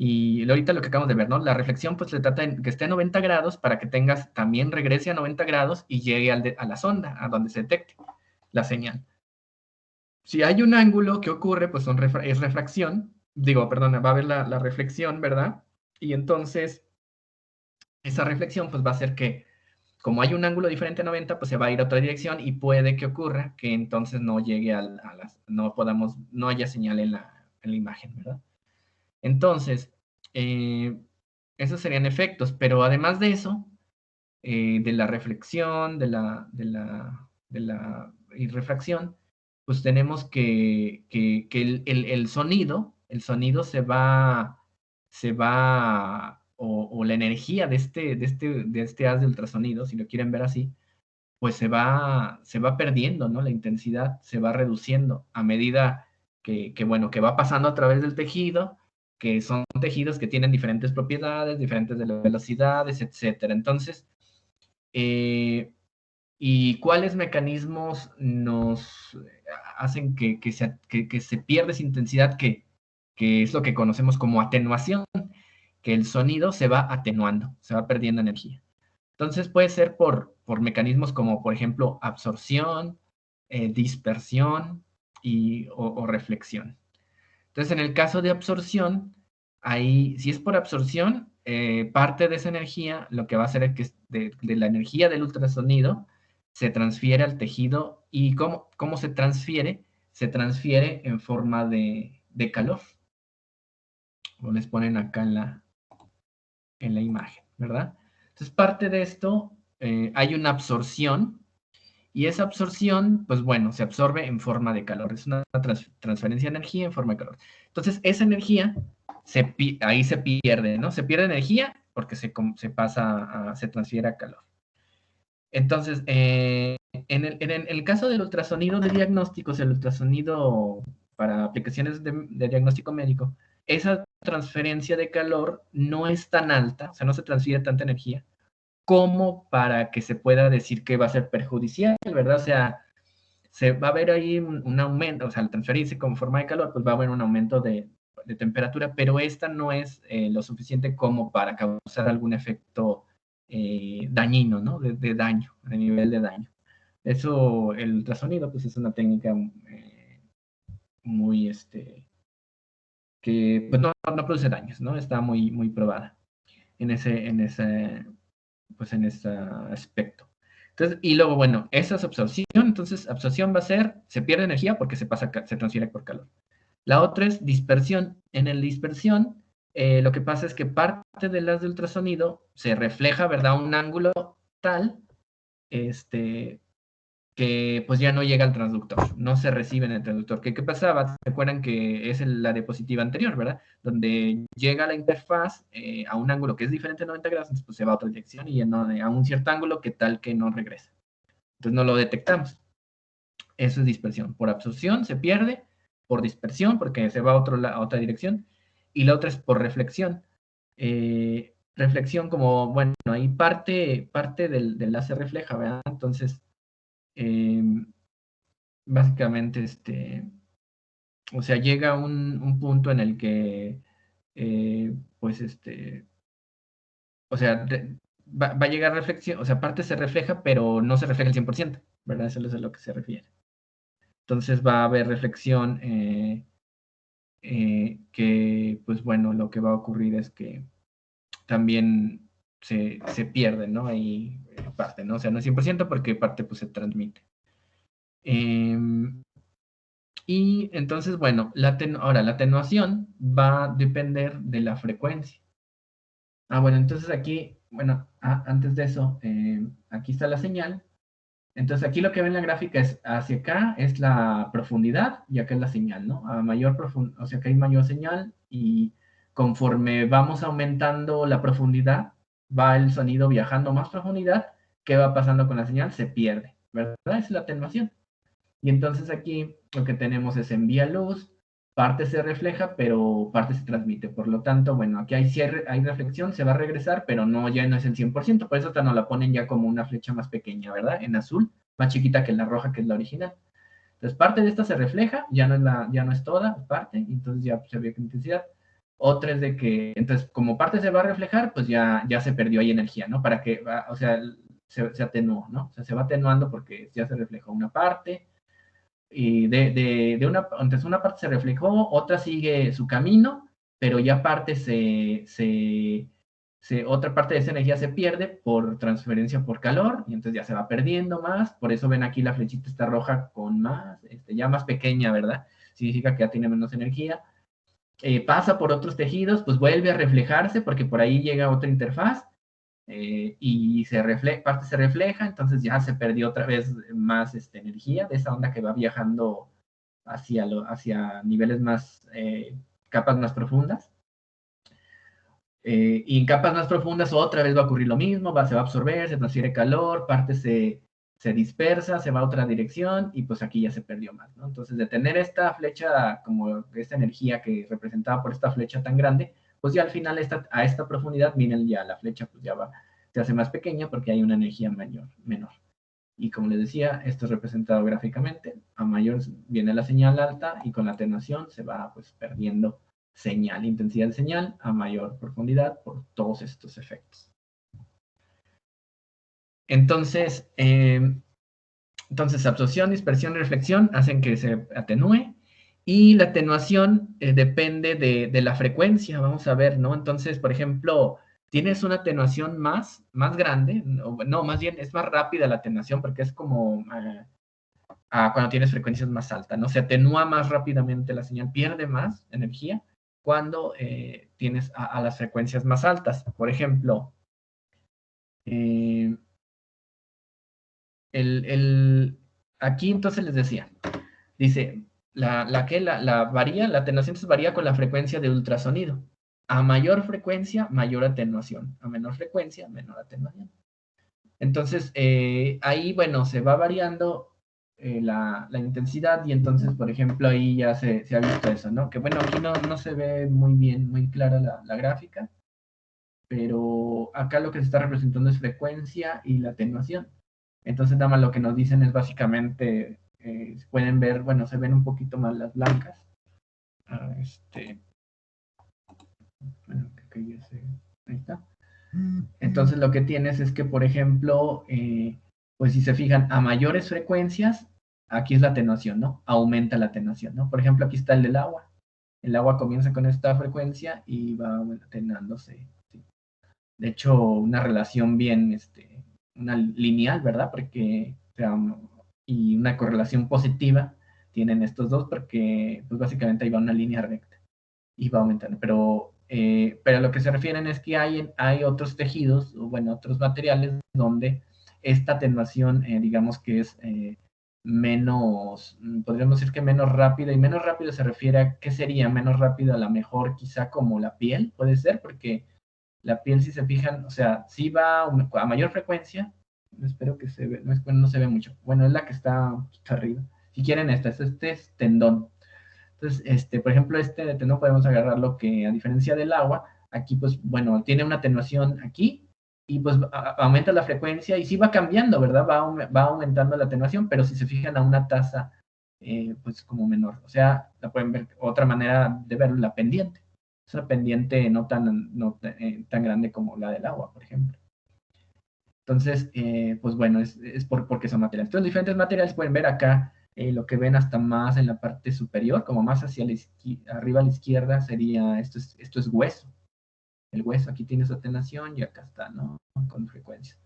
y ahorita lo que acabamos de ver, ¿no? La reflexión, pues se trata de que esté a 90 grados para que también regrese a 90 grados y llegue a la sonda, a donde se detecte la señal. Si hay un ángulo que ocurre, pues es refracción, digo, perdón, va a haber la reflexión, ¿verdad? Y entonces, esa reflexión, pues va a hacer que como hay un ángulo diferente a 90, pues se va a ir a otra dirección y puede que ocurra que entonces no llegue no haya señal en la imagen, ¿verdad? Entonces, esos serían efectos, pero además de eso, de la reflexión, de la refracción, pues tenemos que el sonido o la energía de este haz de ultrasonido, si lo quieren ver así, pues se va perdiendo, ¿no? La intensidad se va reduciendo a medida bueno, que va pasando a través del tejido, que son tejidos que tienen diferentes propiedades, diferentes velocidades, etcétera. Entonces, ¿y cuáles mecanismos nos hacen que se pierda esa intensidad que es lo que conocemos como atenuación? Que el sonido se va atenuando, se va perdiendo energía. Entonces puede ser por mecanismos como, por ejemplo, absorción, dispersión o reflexión. Entonces, en el caso de absorción, ahí, si es por absorción, parte de esa energía lo que va a hacer es que de la energía del ultrasonido se transfiere al tejido. ¿Y cómo se transfiere? Se transfiere en forma de calor. Como les ponen acá en la imagen, ¿verdad? Entonces, parte de esto, hay una absorción, y esa absorción, pues bueno, se absorbe en forma de calor. Es una transferencia de energía en forma de calor. Entonces, esa energía ahí se pierde, ¿no? Se pierde energía porque se transfiere a calor. Entonces, en el caso del ultrasonido de diagnósticos, el ultrasonido para aplicaciones de diagnóstico médico, esa transferencia de calor no es tan alta, o sea, no se transfiere tanta energía como para que se pueda decir que va a ser perjudicial, ¿verdad? O sea, se va a ver ahí un aumento, o sea, al transferirse con forma de calor, pues va a haber un aumento de temperatura, pero esta no es lo suficiente como para causar algún efecto dañino, ¿no? De daño, de nivel de daño. Eso, el ultrasonido, pues es una técnica muy, que pues no produce daños, ¿no? Está muy, muy probada en ese aspecto. Entonces, y luego, bueno, esa es absorción. Entonces, absorción va a ser, se pierde energía porque se transfiere por calor. La otra es dispersión. En el dispersión, lo que pasa es que parte de las de ultrasonido se refleja, ¿verdad? A un ángulo tal, este, que pues ya no llega al transductor, no se recibe en el transductor. ¿Qué pasaba? ¿Se acuerdan que es la diapositiva anterior, ¿verdad? Donde llega la interfaz a un ángulo que es diferente a 90 grados, entonces pues se va a otra dirección y a un cierto ángulo que tal que no regresa. Entonces no lo detectamos. Eso es dispersión. Por absorción se pierde, por dispersión, porque se va a otra dirección, y la otra es por reflexión. Reflexión como, bueno, ahí parte del láser refleja, ¿verdad? Entonces, básicamente, o sea, llega un punto en el que, pues, o sea, va a llegar reflexión, o sea, parte se refleja, pero no se refleja el 100%, ¿verdad? Eso es a lo que se refiere. Entonces va a haber reflexión que, pues bueno, lo que va a ocurrir es que también se pierde, ¿no? Ahí parte, ¿no? O sea, no es 100% porque parte pues se transmite. Y entonces, bueno, ahora la atenuación va a depender de la frecuencia. Bueno, entonces aquí, bueno, antes de eso, aquí está la señal. Entonces aquí lo que ven en la gráfica es hacia acá es la profundidad y acá es la señal, ¿no? A mayor profundidad, o sea que hay mayor señal y conforme vamos aumentando la profundidad, va el sonido viajando más profundidad. ¿Qué va pasando con la señal? Se pierde, ¿verdad? Es la atenuación. Y entonces aquí lo que tenemos es envía luz, parte se refleja, pero parte se transmite. Por lo tanto, bueno, aquí hay reflexión, se va a regresar, pero no, ya no es el 100%. Por eso hasta nos la ponen ya como una flecha más pequeña, ¿verdad? En azul, más chiquita que la roja, que es la original. Entonces, parte de esta se refleja, ya no es toda, es parte, entonces ya se ve con intensidad. Otra es de que, entonces, como parte se va a reflejar, pues ya se perdió ahí energía, ¿no? Para que, o sea, se atenuó, ¿no? O sea, se va atenuando porque ya se reflejó una parte, y entonces una parte se reflejó, otra sigue su camino, pero ya parte otra parte de esa energía se pierde por transferencia por calor, y entonces ya se va perdiendo más. Por eso ven aquí la flechita está roja con más, ya más pequeña, ¿verdad? Significa que ya tiene menos energía. Pasa por otros tejidos, pues vuelve a reflejarse porque por ahí llega otra interfaz, y parte se refleja, entonces ya se perdió otra vez más energía de esa onda que va viajando hacia niveles más, capas más profundas. Y en capas más profundas otra vez va a ocurrir lo mismo, se va a absorber, se transfiere calor, parte se dispersa, se va a otra dirección y pues aquí ya se perdió más, ¿no? Entonces de tener esta flecha, como esta energía que representada por esta flecha tan grande, pues ya al final a esta profundidad, miren, ya la flecha pues ya se hace más pequeña porque hay una energía menor. Y como les decía, esto es representado gráficamente. A mayor viene la señal alta y con la atenuación se va pues perdiendo señal, intensidad de señal a mayor profundidad por todos estos efectos. Entonces, absorción, dispersión y reflexión hacen que se atenúe, y la atenuación depende de la frecuencia, vamos a ver, ¿no? Entonces, por ejemplo, tienes una atenuación más grande, no, más bien es más rápida la atenuación porque es como cuando tienes frecuencias más altas, ¿no? Se atenúa más rápidamente la señal, pierde más energía cuando tienes a las frecuencias más altas. Por ejemplo, aquí entonces les decía, dice, la atenuación varía con la frecuencia de ultrasonido. A mayor frecuencia, mayor atenuación. A menor frecuencia, menor atenuación. Entonces, ahí, bueno, se va variando la intensidad, y entonces, por ejemplo, ahí ya se ha visto eso, ¿no? Que bueno, aquí no se ve muy bien, muy clara la gráfica, pero acá lo que se está representando es frecuencia y la atenuación. Entonces, nada más lo que nos dicen es básicamente, pueden ver, bueno, se ven un poquito más las blancas. Bueno, creo que ya ahí está. Entonces, lo que tienes es que, por ejemplo, pues si se fijan, a mayores frecuencias, aquí es la atenuación, ¿no? Aumenta la atenuación, ¿no? Por ejemplo, aquí está el del agua. El agua comienza con esta frecuencia y va atenuándose. ¿Sí? De hecho, una relación bien, una lineal, ¿verdad? Porque, o sea, y una correlación positiva tienen estos dos porque, pues básicamente ahí va una línea recta y va aumentando. Pero a lo que se refieren es que hay otros tejidos, o bueno, otros materiales donde esta atenuación, digamos que es menos, podríamos decir que menos rápida, y menos rápido se refiere a, ¿qué sería menos rápido? A lo mejor quizá como la piel, puede ser, porque la piel, si se fijan, o sea, sí va a mayor frecuencia, espero que se ve, no, bueno, no se ve mucho. Bueno, es la que está un poquito arriba. Si quieren este es tendón. Entonces, por ejemplo, este tendón podemos agarrarlo que a diferencia del agua, aquí pues, bueno, tiene una atenuación aquí y pues aumenta la frecuencia y sí va cambiando, ¿verdad? Va aumentando la atenuación, pero si se fijan a una tasa, pues como menor. O sea, la pueden ver, otra manera de verlo, la pendiente. Es una pendiente tan grande como la del agua, por ejemplo. Entonces, pues bueno, es porque son materiales. Entonces, diferentes materiales pueden ver acá lo que ven hasta más en la parte superior, como más hacia arriba a la izquierda, sería, esto es hueso. El hueso aquí tiene su atenuación y acá está, ¿no? Con frecuencia.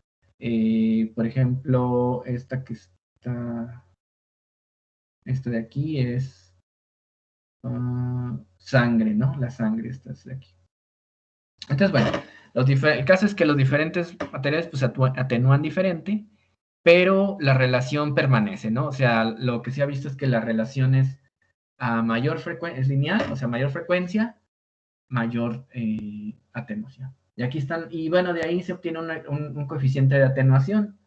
Por ejemplo, esto de aquí es sangre, ¿no? La sangre está de aquí. Entonces, bueno, el caso es que los diferentes materiales pues atenúan diferente, pero la relación permanece, ¿no? O sea, lo que se ha visto es que la relación es a mayor frecuencia, es lineal, o sea, mayor frecuencia, mayor atenuación. Y aquí están, y bueno, de ahí se obtiene un coeficiente de atenuación.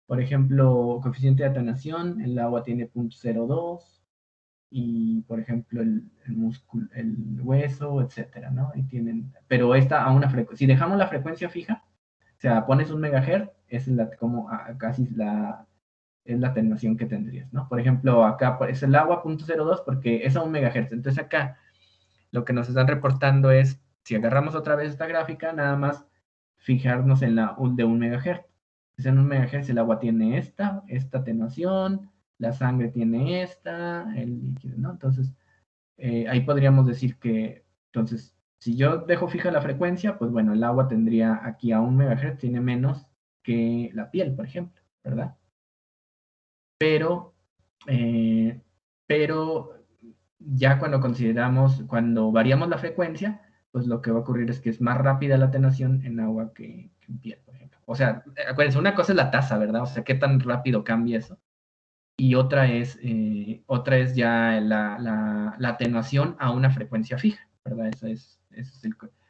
Por ejemplo, coeficiente de atenuación, el agua tiene 0.02 y, por ejemplo, el músculo, el hueso, etcétera, ¿no? Y tienen, pero esta a una frecuencia, si dejamos la frecuencia fija, o sea, pones un megahertz, es como casi es la atenuación que tendrías, ¿no? Por ejemplo, acá es el agua 0.02 porque es a un megahertz. Entonces acá lo que nos están reportando es, si agarramos otra vez esta gráfica, nada más fijarnos en la de un megahertz. Entonces en un megahertz el agua tiene esta atenuación, la sangre tiene el líquido, ¿no? Entonces ahí podríamos decir que, entonces, si yo dejo fija la frecuencia, pues bueno, el agua tendría aquí a un megahertz, tiene menos que la piel, por ejemplo, ¿verdad? Pero, eh, pero ya cuando variamos la frecuencia, pues lo que va a ocurrir es que es más rápida la atenuación en agua que en piel, por ejemplo. O sea, acuérdense, una cosa es la tasa, ¿verdad? O sea, qué tan rápido cambia eso. Y otra es ya la atenuación a una frecuencia fija, ¿verdad? Ese es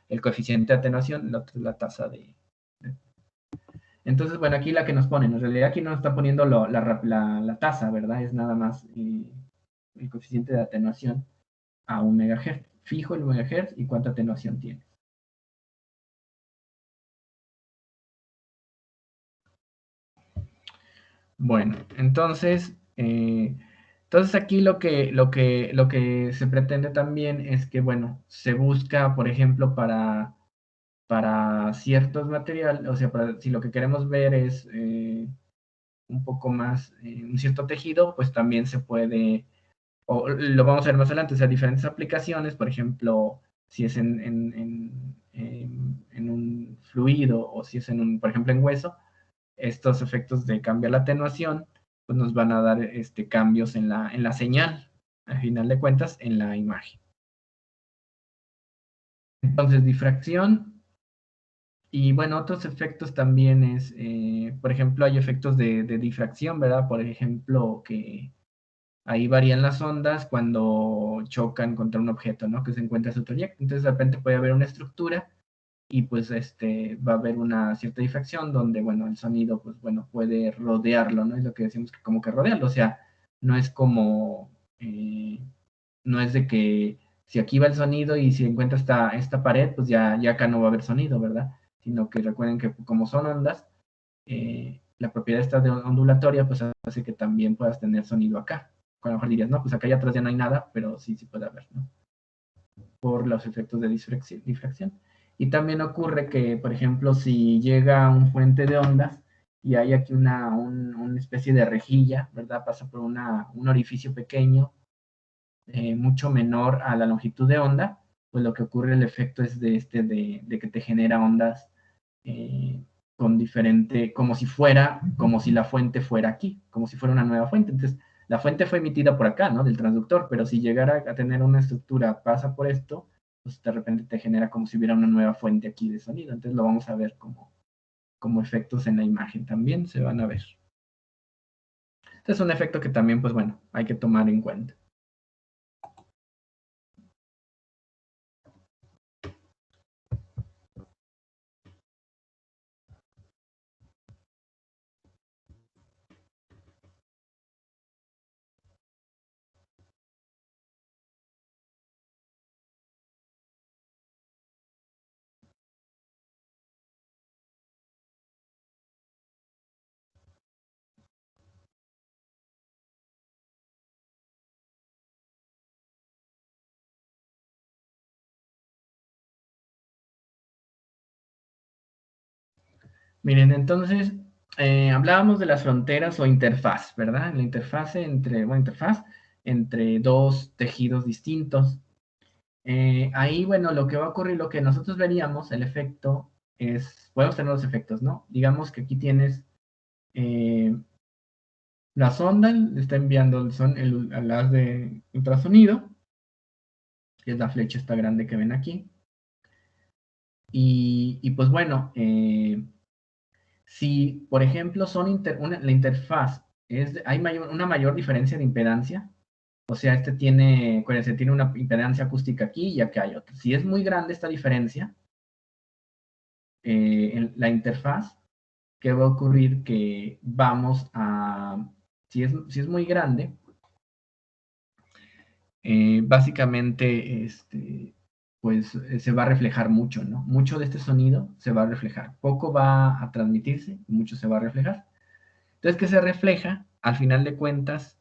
el coeficiente de atenuación, la otra es la tasa de. Entonces, bueno, aquí la que nos ponen, en realidad aquí no nos está poniendo la tasa, ¿verdad? Es nada más el coeficiente de atenuación a un megahertz. Fijo el megahertz y cuánta atenuación tiene. Bueno, entonces aquí lo que se pretende también es que, bueno, se busca, por ejemplo, para ciertos materiales, o sea, si lo que queremos ver es un poco más, un cierto tejido, pues también se puede, o lo vamos a ver más adelante, o sea, diferentes aplicaciones, por ejemplo, si es en un fluido o si es por ejemplo, en hueso, estos efectos de cambiar la atenuación, pues nos van a dar cambios en la señal, al final de cuentas, en la imagen. Entonces, difracción y bueno, otros efectos también es, por ejemplo, hay efectos de difracción, ¿verdad? Por ejemplo, que ahí varían las ondas cuando chocan contra un objeto, ¿no? Que se encuentra a su trayecto. Entonces, de repente puede haber una estructura y pues va a haber una cierta difracción donde, bueno, el sonido, pues bueno, puede rodearlo, ¿no? Es lo que decimos que como que rodearlo, o sea, no es como, no es de que si aquí va el sonido y si encuentra esta pared, pues ya acá no va a haber sonido, ¿verdad? Sino que recuerden que como son ondas, la propiedad esta de ondulatoria, pues hace que también puedas tener sonido acá. A lo mejor dirías, no, pues acá ya atrás ya no hay nada, pero sí puede haber, ¿no? Por los efectos de difracción. Y también ocurre que, por ejemplo, si llega un fuente de ondas y hay aquí una especie de rejilla, ¿verdad? Pasa por un orificio pequeño, mucho menor a la longitud de onda, pues lo que ocurre, el efecto es de que te genera ondas con diferente, como si la fuente fuera aquí, como si fuera una nueva fuente. Entonces, la fuente fue emitida por acá, ¿no? Del transductor, pero si llegara a tener una estructura, pasa por esto, pues de repente te genera como si hubiera una nueva fuente aquí de sonido. Entonces lo vamos a ver como efectos en la imagen también se van a ver. Este es un efecto que también, pues bueno, hay que tomar en cuenta. Miren, entonces, hablábamos de las fronteras o interfaz, ¿verdad? La interfaz entre dos tejidos distintos. Ahí, bueno, lo que va a ocurrir, lo que nosotros veríamos, el efecto, podemos tener los efectos, ¿no? Digamos que aquí tienes la sonda, le está enviando el haz de ultrasonido, que es la flecha esta grande que ven aquí. Y pues bueno, si por ejemplo la interfaz, hay una mayor diferencia de impedancia, o sea, tiene una impedancia acústica aquí y acá hay otra. Si es muy grande esta diferencia, en la interfaz, ¿qué va a ocurrir? Que vamos a, si es muy grande, básicamente, pues se va a reflejar mucho, ¿no? Mucho de este sonido se va a reflejar. Poco va a transmitirse, mucho se va a reflejar. Entonces, que se refleja, al final de cuentas,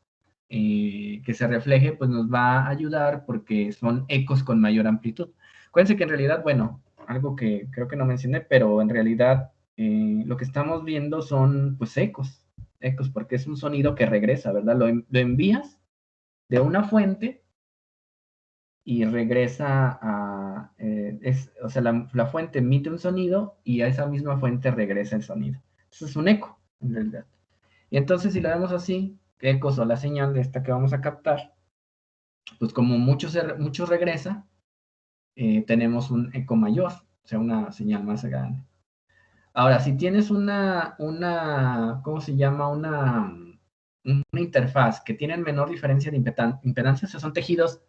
que se refleje, pues nos va a ayudar porque son ecos con mayor amplitud. Acuérdense que en realidad, bueno, algo que creo que no mencioné, pero en realidad lo que estamos viendo son pues ecos, porque es un sonido que regresa, ¿verdad? Lo envías de una fuente y regresa o sea, la fuente emite un sonido y a esa misma fuente regresa el sonido. Eso es un eco, en realidad. Y entonces, si lo vemos así, ecos o la señal de esta que vamos a captar, pues como mucho regresa, tenemos un eco mayor, o sea, una señal más grande. Ahora, si tienes ¿cómo se llama? Una interfaz que tiene menor diferencia de impedancia, o sea, son tejidos,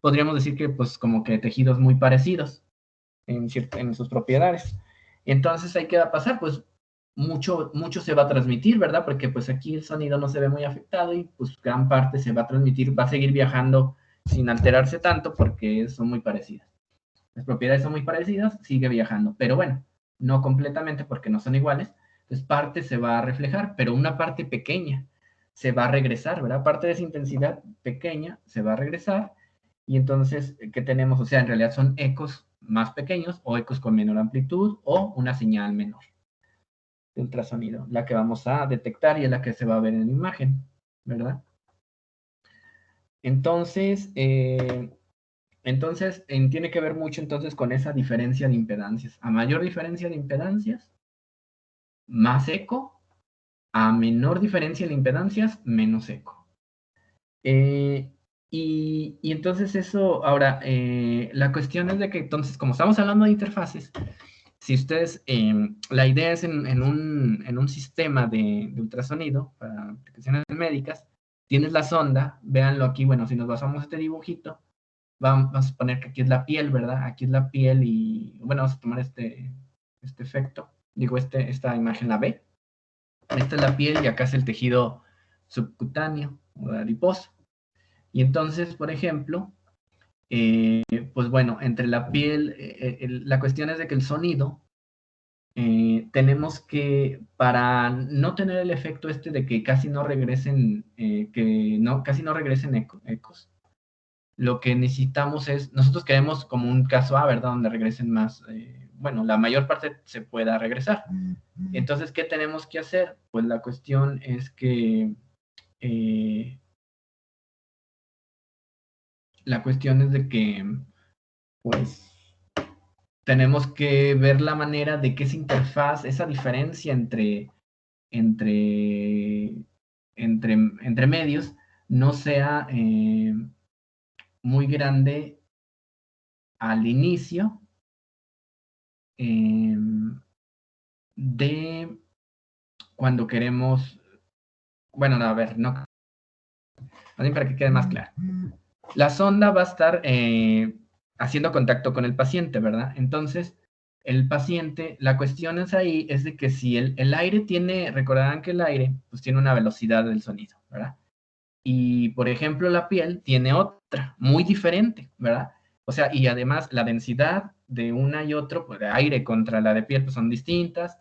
podríamos decir que pues como que tejidos muy parecidos en sus propiedades. Entonces, ¿ahí qué va a pasar? Pues mucho se va a transmitir, ¿verdad? Porque pues aquí el sonido no se ve muy afectado y pues gran parte se va a transmitir, va a seguir viajando sin alterarse tanto porque son muy parecidas. Las propiedades son muy parecidas, sigue viajando, pero bueno, no completamente porque no son iguales. Entonces parte se va a reflejar, pero una parte pequeña se va a regresar, ¿verdad? Parte de esa intensidad pequeña se va a regresar y entonces, ¿qué tenemos? O sea, en realidad son ecos más pequeños o ecos con menor amplitud o una señal menor de ultrasonido, la que vamos a detectar y es la que se va a ver en la imagen, ¿verdad? Entonces, tiene que ver mucho entonces con esa diferencia de impedancias. A mayor diferencia de impedancias, más eco. A menor diferencia de impedancias, menos eco. Y entonces eso, ahora, la cuestión es de que entonces, como estamos hablando de interfaces, si ustedes, la idea es en un sistema de ultrasonido para aplicaciones médicas, tienes la sonda, véanlo aquí, bueno, si nos basamos en este dibujito, vamos a poner que aquí es la piel, ¿verdad? Aquí es la piel y, bueno, vamos a tomar este efecto, digo, esta imagen la B. Esta es la piel y acá es el tejido subcutáneo o adiposo. Y entonces, por ejemplo, pues bueno, entre la piel, la cuestión es de que el sonido, tenemos que, para no tener el efecto de que casi no regresen, casi no regresen ecos, lo que necesitamos es, nosotros queremos como un caso A, ¿verdad? Donde regresen más, bueno, la mayor parte se pueda regresar. Entonces, ¿qué tenemos que hacer? Pues la cuestión es que, la cuestión es de que, pues, tenemos que ver la manera de que esa interfaz, esa diferencia entre, entre medios, no sea muy grande al inicio eh, de cuando queremos, bueno, a ver, no, para que quede más claro. La sonda va a estar haciendo contacto con el paciente, ¿verdad? Entonces, el paciente, la cuestión es de que si el aire recordarán que el aire pues tiene una velocidad del sonido, ¿verdad? Y, por ejemplo, la piel tiene otra, muy diferente, ¿verdad? O sea, y además la densidad de una y otro, pues de aire contra la de piel, pues son distintas.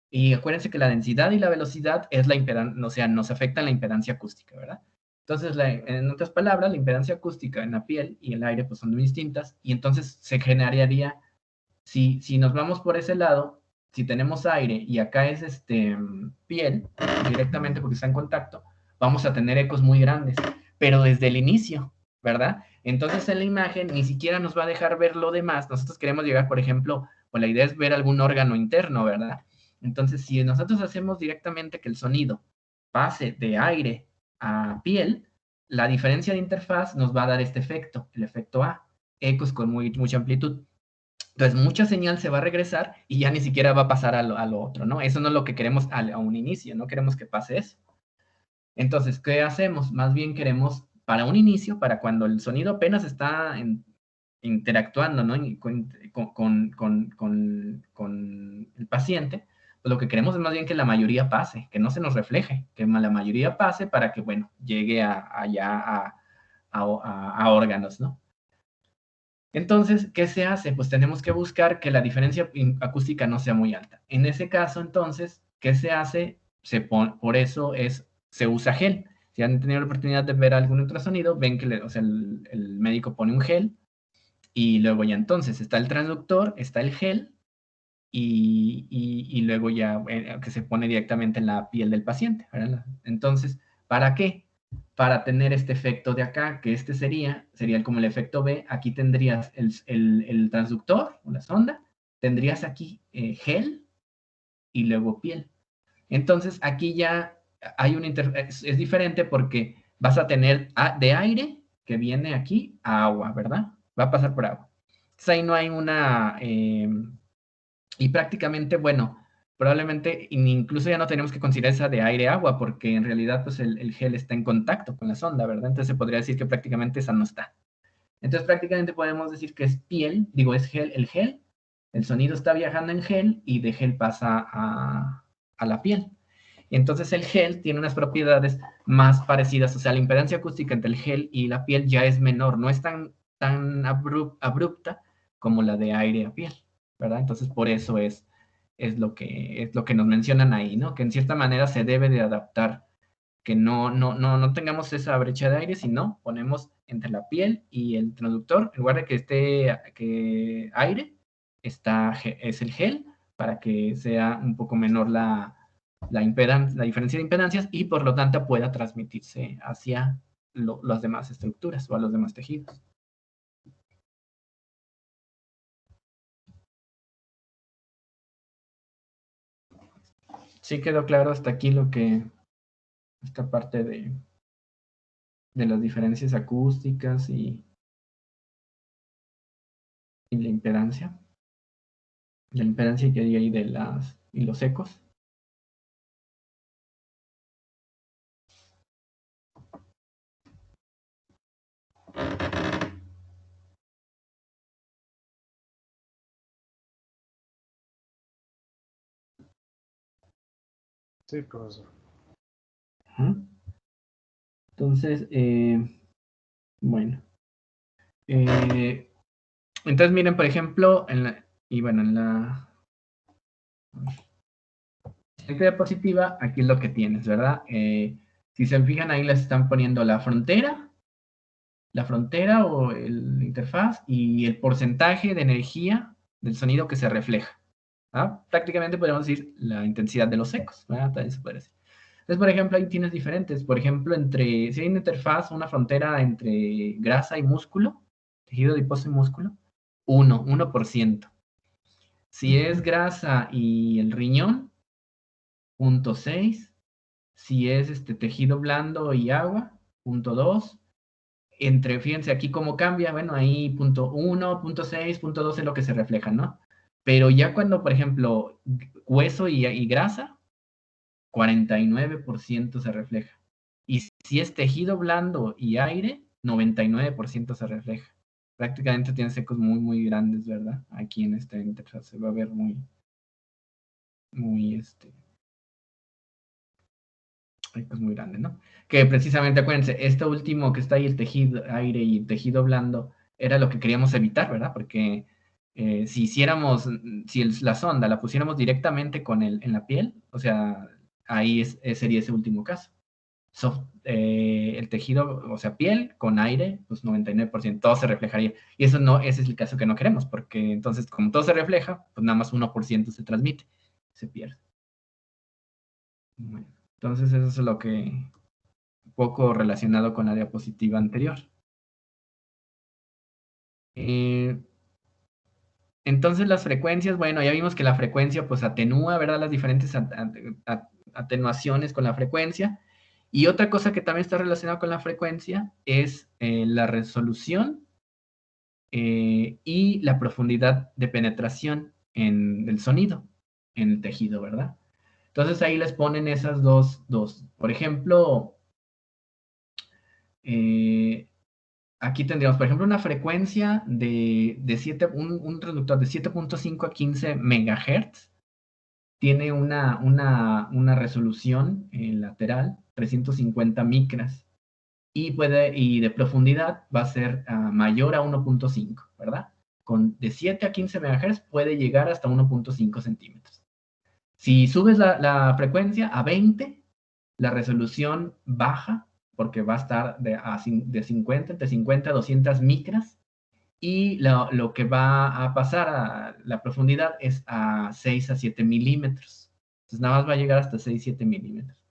Y acuérdense que la densidad y la velocidad es la impedancia, o sea, nos afectan la impedancia acústica, ¿verdad? Entonces, en otras palabras, la impedancia acústica en la piel y el aire pues son muy distintas y entonces se generaría, si nos vamos por ese lado, si tenemos aire y acá es piel, directamente porque está en contacto, vamos a tener ecos muy grandes, pero desde el inicio, ¿verdad? Entonces en la imagen ni siquiera nos va a dejar ver lo demás. Nosotros queremos llegar, por ejemplo, pues la idea es ver algún órgano interno, ¿verdad? Entonces, si nosotros hacemos directamente que el sonido pase de aire a piel, la diferencia de interfaz nos va a dar este efecto, el efecto A, ecos con mucha amplitud. Entonces, mucha señal se va a regresar y ya ni siquiera va a pasar a lo otro, ¿no? Eso no es lo que queremos a un inicio, no queremos que pase eso. Entonces, ¿qué hacemos? Más bien queremos, para un inicio, para cuando el sonido apenas está interactuando, ¿no? Con el paciente, pues lo que queremos es más bien que la mayoría pase, que no se nos refleje, que la mayoría pase para que, bueno, llegue allá a órganos, ¿no? Entonces, ¿qué se hace? Pues tenemos que buscar que la diferencia acústica no sea muy alta. En ese caso, entonces, ¿qué se hace? Por eso se usa gel. Si han tenido la oportunidad de ver algún ultrasonido, ven que el médico pone un gel y luego ya entonces está el transductor, está el gel y luego ya que se pone directamente en la piel del paciente, ¿verdad? Entonces, ¿para qué? Para tener este efecto de acá, que sería como el efecto B. Aquí tendrías el transductor o la sonda, tendrías aquí gel y luego piel. Entonces, aquí ya hay es diferente porque vas a tener de aire que viene aquí a agua, ¿verdad? Va a pasar por agua. Entonces, ahí no hay y prácticamente, bueno, probablemente incluso ya no tenemos que considerar esa de aire-agua, porque en realidad pues el gel está en contacto con la sonda, ¿verdad? Entonces se podría decir que prácticamente esa no está. Entonces prácticamente podemos decir que es piel, digo, es gel, el sonido está viajando en gel y de gel pasa a la piel. Entonces el gel tiene unas propiedades más parecidas, o sea, la impedancia acústica entre el gel y la piel ya es menor, no es tan abrupta como la de aire a piel, ¿verdad? Entonces por eso es lo que nos mencionan ahí, ¿no? Que en cierta manera se debe de adaptar, que no tengamos esa brecha de aire, sino ponemos entre la piel y el transductor, en lugar de que esté aire, es el gel, para que sea un poco menor la diferencia de impedancias y por lo tanto pueda transmitirse hacia las demás estructuras o a los demás tejidos. Sí quedó claro hasta aquí esta parte de las diferencias acústicas y la impedancia. La impedancia que hay ahí y los ecos. Sí, profesor. Entonces, bueno. Entonces, miren, por ejemplo, en la diapositiva, aquí es lo que tienes, ¿verdad? Si se fijan, ahí les están poniendo la frontera o la interfaz y el porcentaje de energía del sonido que se refleja. ¿Ah? Prácticamente podemos decir la intensidad de los ecos, ¿verdad? También se puede decir. Entonces, por ejemplo, ahí tienes diferentes. Por ejemplo, si hay una interfaz, una frontera entre grasa y músculo, tejido adiposo y músculo, 1%. Si es grasa y el riñón, 0.6. Si es tejido blando y agua, 0.2. Fíjense aquí cómo cambia, bueno, ahí 0.1, 0.6, 0.2 es lo que se refleja, ¿no? Pero ya cuando, por ejemplo, hueso y grasa, 49% se refleja. Y si es tejido blando y aire, 99% se refleja. Prácticamente tienes ecos muy, muy grandes, ¿verdad? Aquí en esta interfaz se va a ver muy ecos muy grande, ¿no? Que precisamente, acuérdense, este último que está ahí, el tejido aire y el tejido blando, era lo que queríamos evitar, ¿verdad? Porque si la sonda la pusiéramos directamente en la piel, o sea, ahí sería ese último caso. El tejido, o sea, piel con aire, pues 99%, todo se reflejaría. Y ese es el caso que no queremos, porque entonces, como todo se refleja, pues nada más 1% se transmite. se pierde. Bueno, entonces eso es lo que un poco relacionado con la diapositiva anterior. Entonces las frecuencias, bueno, ya vimos que la frecuencia pues atenúa, ¿verdad? Las diferentes atenuaciones con la frecuencia. Y otra cosa que también está relacionada con la frecuencia es la resolución y la profundidad de penetración en el sonido, en el tejido, ¿verdad? Entonces ahí les ponen esas dos. Por ejemplo, aquí tendríamos, por ejemplo, una frecuencia de 7, un reductor de 7.5 a 15 megahertz. Tiene una resolución lateral, 350 micras. Y de profundidad va a ser mayor a 1.5, ¿verdad? De 7 a 15 MHz puede llegar hasta 1.5 centímetros. Si subes la frecuencia a 20, la resolución baja, porque va a estar de 50, entre 50 a 200 micras, y lo que va a pasar a la profundidad es a 6 a 7 milímetros. Entonces nada más va a llegar hasta 6, 7 milímetros.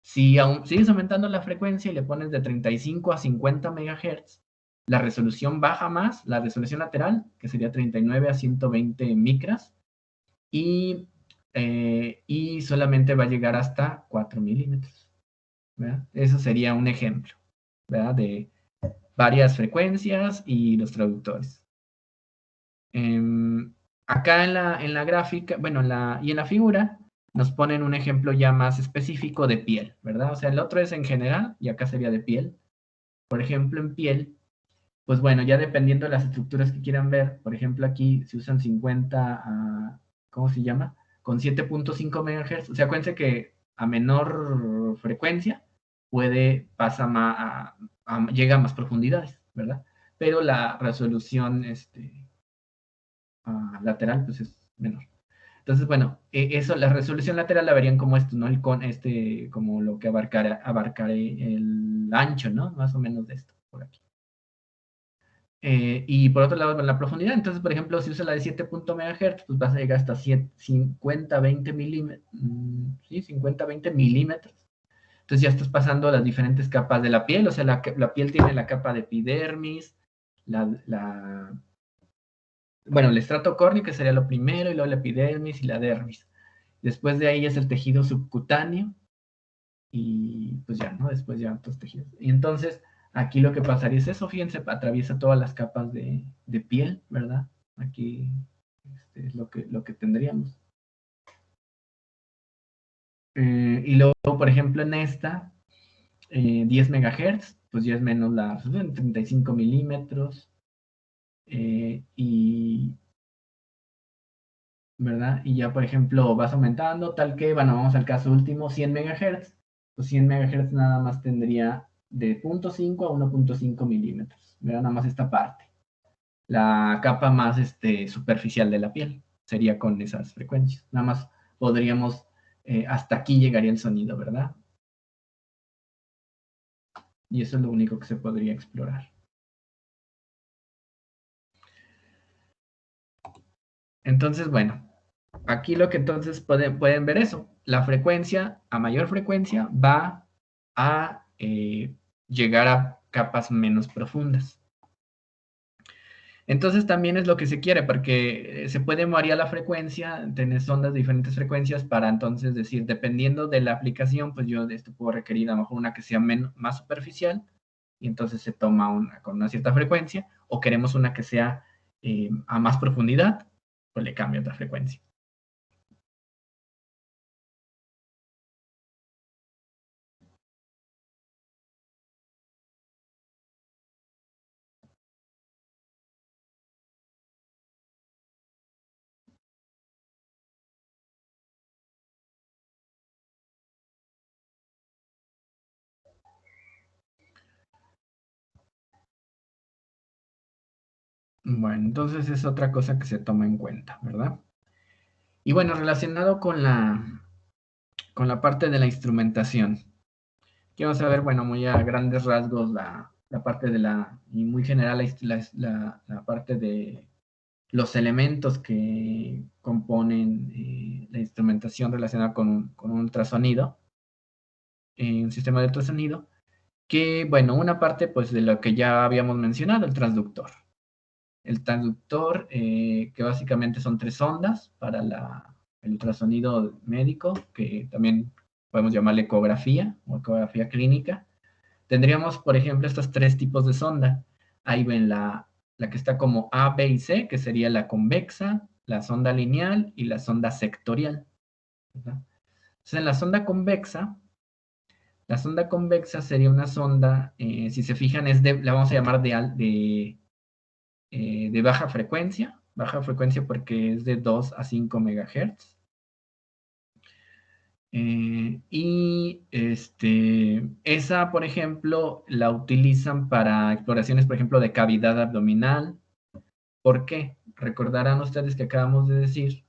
Si aún sigues aumentando la frecuencia y le pones de 35 a 50 MHz, la resolución baja más, la resolución lateral, que sería 39 a 120 micras, y solamente va a llegar hasta 4 milímetros. ¿Verdad? Eso sería un ejemplo, ¿verdad? De varias frecuencias y los traductores. Acá en la gráfica, bueno, y en la figura, nos ponen un ejemplo ya más específico de piel, ¿verdad? O sea, el otro es en general y acá sería de piel. Por ejemplo, en piel, pues bueno, ya dependiendo de las estructuras que quieran ver, por ejemplo, aquí se usan 50 ¿cómo se llama? Con 7.5 MHz. O sea, acuérdense que a menor frecuencia llega a más profundidades, ¿verdad? Pero la resolución lateral pues es menor. Entonces, bueno, eso, la resolución lateral la verían como esto, ¿no? Como lo que abarcará el ancho, ¿no? Más o menos de esto, por aquí. Y por otro lado, la profundidad. Entonces, por ejemplo, si usa la de 7 MHz, pues vas a llegar hasta 50, 20 milímetros. Sí, 50, 20 milímetros. Entonces ya estás pasando las diferentes capas de la piel. O sea, la piel tiene la capa de epidermis, bueno, el estrato córneo, que sería lo primero, y luego la epidermis y la dermis. Después de ahí es el tejido subcutáneo, y pues ya, ¿no? Después ya otros tejidos. Y entonces, aquí lo que pasaría es eso, fíjense, atraviesa todas las capas de piel, ¿verdad? Aquí es lo que tendríamos. Y luego, por ejemplo, en esta, 10 MHz, pues ya es menos 35 milímetros, ¿verdad? Y ya, por ejemplo, vas aumentando, tal que, bueno, vamos al caso último, 100 MHz, pues 100 MHz nada más tendría de 0.5 a 1.5 milímetros, ¿verdad? Nada más esta parte. La capa más superficial de la piel sería con esas frecuencias. Nada más podríamos, hasta aquí llegaría el sonido, ¿verdad? Y eso es lo único que se podría explorar. Entonces, bueno, aquí lo que entonces pueden ver eso. La frecuencia, a mayor frecuencia, va a llegar a capas menos profundas. Entonces también es lo que se quiere, porque se puede variar la frecuencia, tenés ondas de diferentes frecuencias para entonces decir, dependiendo de la aplicación, pues yo puedo requerir a lo mejor una que sea más superficial, y entonces se toma una con una cierta frecuencia, o queremos una que sea a más profundidad, pues le cambio otra frecuencia. Bueno, entonces es otra cosa que se toma en cuenta, ¿verdad? Y bueno, relacionado con la parte de la instrumentación. Aquí vamos a ver, bueno, muy a grandes rasgos la parte y muy general la parte los elementos que componen la instrumentación relacionada con un ultrasonido, un sistema de ultrasonido, que, bueno, una parte pues de lo que ya habíamos mencionado, el transductor. El transductor, que básicamente son 3 ondas para el ultrasonido médico, que también podemos llamarle ecografía o ecografía clínica. Tendríamos, por ejemplo, estos 3 tipos de sonda. Ahí ven la que está como A, B y C, que sería la convexa, la sonda lineal y la sonda sectorial, ¿verdad? Entonces, en la sonda convexa sería una sonda, si se fijan, la vamos a llamar de baja frecuencia porque es de 2 a 5 megahertz. Y esa, por ejemplo, la utilizan para exploraciones, por ejemplo, de cavidad abdominal. ¿Por qué? Recordarán ustedes que acabamos de decir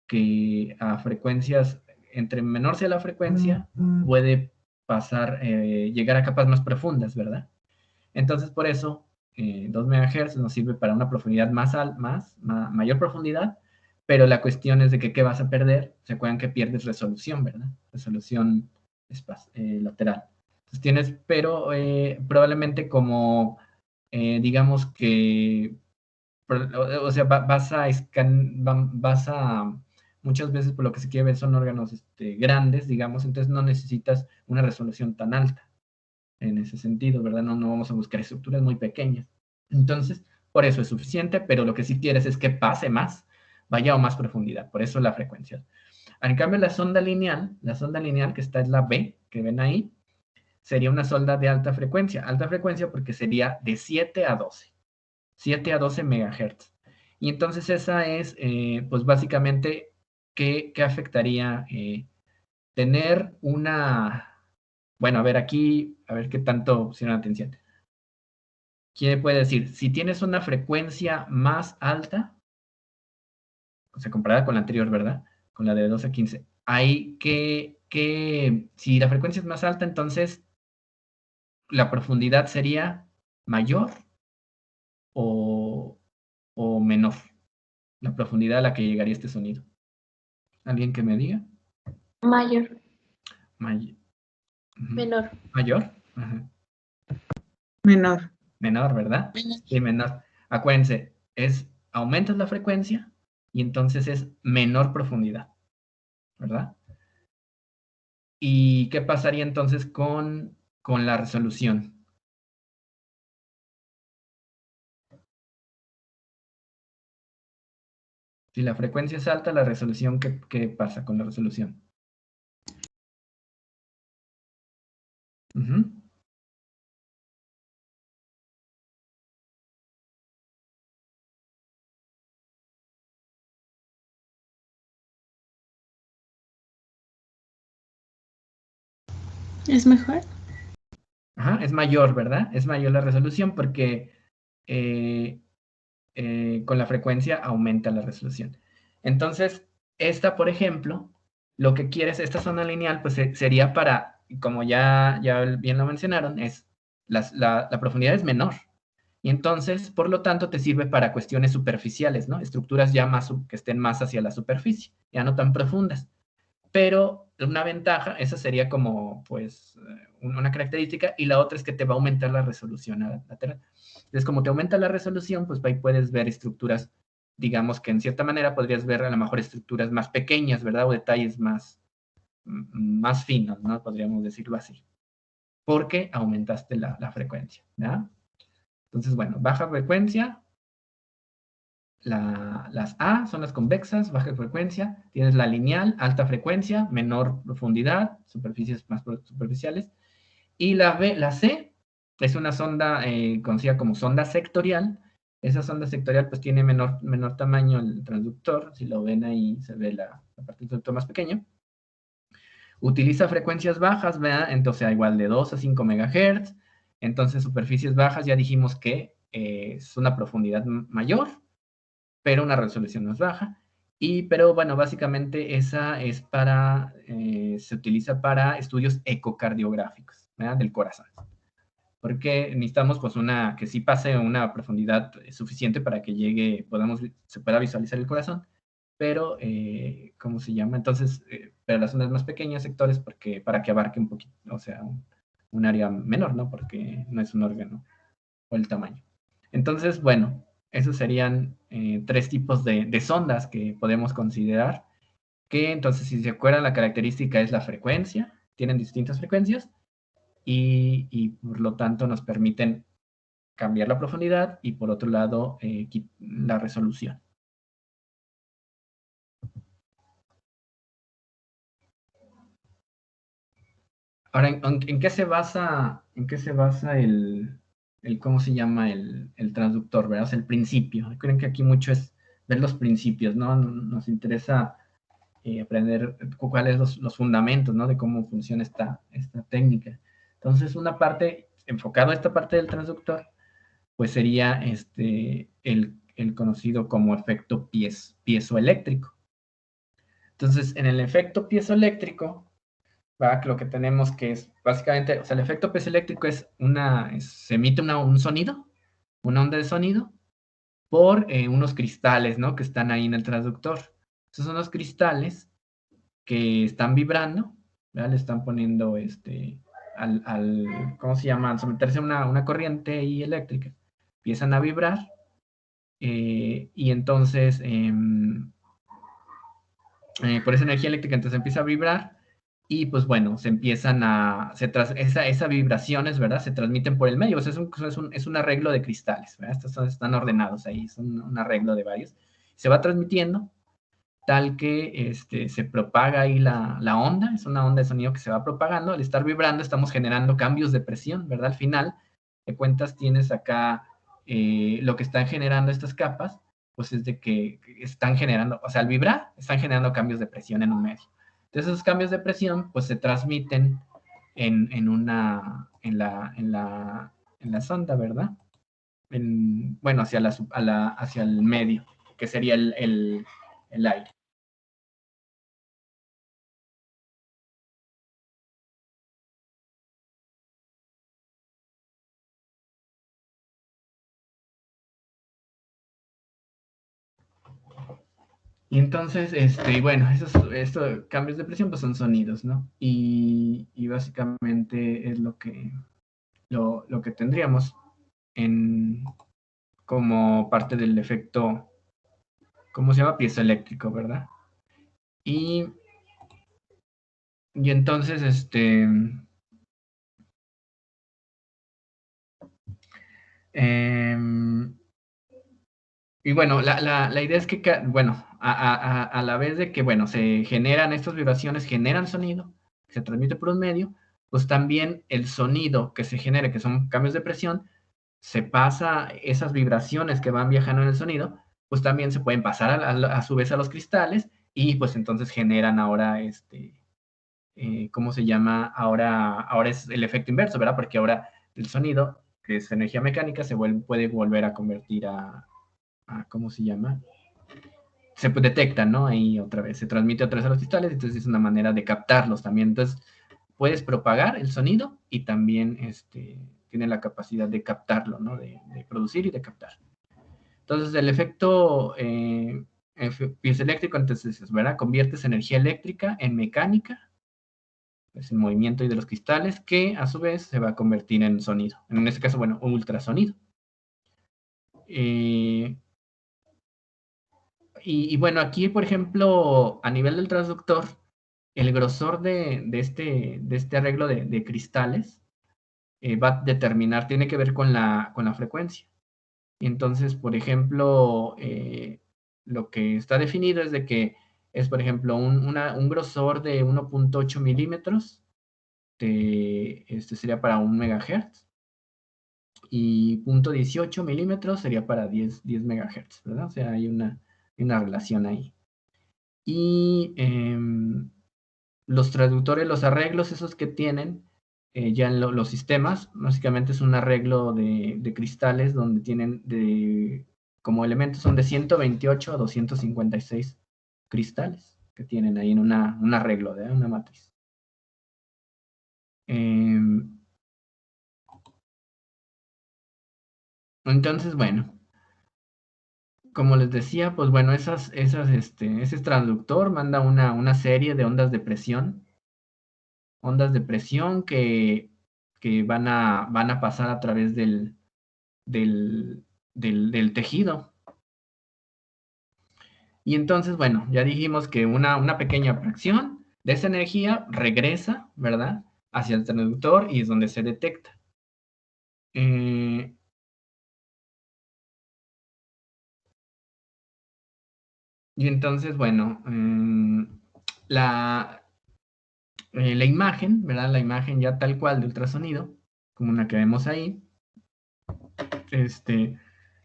que a frecuencias, entre menor sea la frecuencia, puede llegar a capas más profundas, ¿verdad? Entonces, por eso, 2 MHz nos sirve para una profundidad mayor profundidad, pero la cuestión es de que, ¿qué vas a perder? Se acuerdan que pierdes resolución, ¿verdad? Resolución lateral. Entonces pero probablemente como, digamos que, o sea, muchas veces por lo que se quiere ver son órganos grandes, digamos, entonces no necesitas una resolución tan alta en ese sentido, ¿verdad? No vamos a buscar estructuras muy pequeñas. Entonces, por eso es suficiente, pero lo que sí quieres es que pase más, vaya a más profundidad, por eso la frecuencia. En cambio, la sonda lineal, que esta es la B, que ven ahí, sería una sonda de alta frecuencia porque sería de 7 a 12 megahertz. Y entonces esa es, pues básicamente, ¿qué afectaría? Tener una... Bueno, a ver aquí, a ver qué tanto pusieron atención. ¿Quién puede decir? Si tienes una frecuencia más alta, o sea, comparada con la anterior, ¿verdad? Con la de 12 a 15, hay si la frecuencia es más alta, entonces la profundidad sería mayor o, o menor, la profundidad a la que llegaría este sonido. ¿Alguien que me diga? Mayor. Menor. ¿Mayor? Ajá. Menor. Menor, ¿verdad? Sí, menor. Acuérdense, aumentas la frecuencia y entonces es menor profundidad, ¿verdad? ¿Y qué pasaría entonces con la resolución? Si la frecuencia es alta, la resolución, ¿qué pasa con la resolución? Uh-huh. ¿Es mejor? Ajá, es mayor, ¿verdad? Es mayor la resolución porque con la frecuencia aumenta la resolución. Entonces, esta, por ejemplo, lo que quieres, esta zona lineal, pues sería para, como ya bien lo mencionaron, la profundidad es menor. Y entonces, por lo tanto, te sirve para cuestiones superficiales, ¿no? Estructuras ya que estén más hacia la superficie, ya no tan profundas. Pero una ventaja, esa sería como, pues, una característica, y la otra es que te va a aumentar la resolución lateral. Entonces, como te aumenta la resolución, pues ahí puedes ver estructuras, digamos que en cierta manera podrías ver a lo mejor estructuras más pequeñas, ¿verdad? O detalles más finos, ¿no? Podríamos decirlo así. Porque aumentaste la frecuencia, ¿verdad? Entonces, bueno, baja frecuencia, las A son las convexas, baja frecuencia, tienes la lineal, alta frecuencia, menor profundidad, superficies más superficiales, y la C es una sonda conocida como sonda sectorial. Esa sonda sectorial pues tiene menor tamaño el transductor, si lo ven ahí se ve la parte del transductor más pequeño. Utiliza frecuencias bajas, ¿verdad? Entonces igual de 2 a 5 megahertz, entonces superficies bajas ya dijimos que es una profundidad mayor, pero una resolución más baja. Pero bueno, básicamente esa es se utiliza para estudios ecocardiográficos, ¿verdad? Del corazón. porque necesitamos pues que sí pase una profundidad suficiente para que se pueda visualizar el corazón, pero, ¿cómo se llama? Entonces, pero las ondas más pequeñas, sectores, para que abarque un poquito, o sea, un área menor, ¿no? Porque no es un órgano, o el tamaño. Entonces, bueno, esos serían 3 tipos de sondas que podemos considerar, que entonces, si se acuerdan, la característica es la frecuencia, tienen distintas frecuencias, y por lo tanto nos permiten cambiar la profundidad y por otro lado la resolución. Ahora, ¿en qué se basa ¿cómo se llama el transductor, verdad? O sea, el principio. Recuerden que aquí mucho es ver los principios, ¿no? Nos interesa aprender cuáles los fundamentos, ¿no? De cómo funciona esta técnica. Entonces, una parte, enfocado a esta parte del transductor, pues sería el conocido como efecto piezoeléctrico. Entonces, en el efecto piezoeléctrico, lo que tenemos que es básicamente, o sea, el efecto piezoeléctrico se emite un sonido, una onda de sonido, por unos cristales, ¿no? Que están ahí en el transductor. Esos son los cristales que están vibrando, ¿verdad? Le están poniendo ¿cómo se llama? Al someterse a una corriente ahí eléctrica, empiezan a vibrar, y entonces por esa energía eléctrica entonces empieza a vibrar, y pues bueno, esas vibraciones, ¿verdad? Se transmiten por el medio, o sea, es un arreglo de cristales, ¿verdad? Estos están ordenados ahí, es un arreglo de varios. Se va transmitiendo tal que se propaga ahí la onda, es una onda de sonido que se va propagando. Al estar vibrando estamos generando cambios de presión, ¿verdad? Al final de cuentas tienes acá lo que están generando estas capas, pues es de que están generando, o sea, al vibrar están generando cambios de presión en un medio. Entonces esos cambios de presión pues se transmiten en la sonda, ¿verdad? Bueno, hacia el medio, que sería el aire. Y entonces, bueno, estos cambios de presión pues son sonidos, ¿no? Y básicamente es lo que tendríamos como parte del efecto, ¿cómo se llama? Piezoeléctrico, ¿verdad? Y entonces, y bueno, la idea es que, bueno, a la vez de que, bueno, se generan estas vibraciones, generan sonido, se transmite por un medio, pues también el sonido que se genere, que son cambios de presión, se pasa esas vibraciones que van viajando en el sonido, pues también se pueden pasar a su vez a los cristales, y pues entonces generan ahora ¿cómo se llama? Ahora es el efecto inverso, ¿verdad? Porque ahora el sonido, que es energía mecánica, puede volver a convertir ¿cómo se llama? Se detecta, ¿no? Ahí otra vez, se transmite otra vez a los cristales, entonces es una manera de captarlos también. Entonces, puedes propagar el sonido y también tiene la capacidad de captarlo, ¿no? De producir y de captar. Entonces, el efecto piezoeléctrico, entonces, ¿verdad? Conviertes energía eléctrica en mecánica, es el movimiento de los cristales, que a su vez se va a convertir en sonido. En este caso, bueno, ultrasonido. Y bueno, aquí, por ejemplo, a nivel del transductor, el grosor de este arreglo de cristales va a determinar, tiene que ver con la frecuencia. Y entonces, por ejemplo, lo que está definido es de que es, por ejemplo, un grosor de 1.8 milímetros, sería para 1 megahertz, y 0.18 milímetros sería para 10 megahertz, ¿verdad? O sea, hay una relación ahí. Y los traductores, los arreglos esos que tienen ya en los sistemas, básicamente es un arreglo de cristales donde tienen como elementos son de 128 a 256 cristales que tienen ahí en un arreglo de una matriz. Entonces, bueno, como les decía, pues bueno, ese transductor manda una serie de ondas de presión que van a pasar a través del tejido. Y entonces, bueno, ya dijimos que una pequeña fracción de esa energía regresa, ¿verdad?, hacia el transductor y es donde se detecta. Y entonces, bueno, la imagen, ¿verdad? La imagen ya tal cual de ultrasonido, como una que vemos ahí,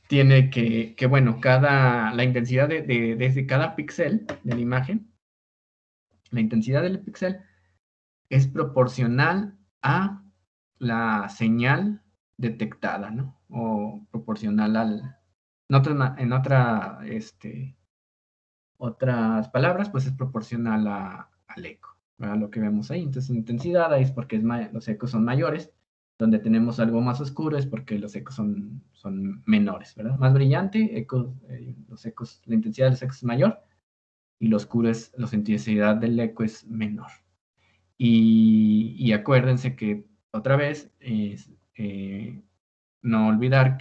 tiene que bueno, la intensidad desde cada píxel de la imagen, la intensidad del píxel es proporcional a la señal detectada, ¿no? O proporcional otras palabras, pues es proporcional al eco, ¿verdad? Lo que vemos ahí. Entonces, intensidad ahí es porque los ecos son mayores, donde tenemos algo más oscuro es porque los ecos son menores, ¿verdad? Más brillante, la intensidad de los ecos es mayor y lo oscuro la intensidad del eco es menor. Y acuérdense que, otra vez, no olvidar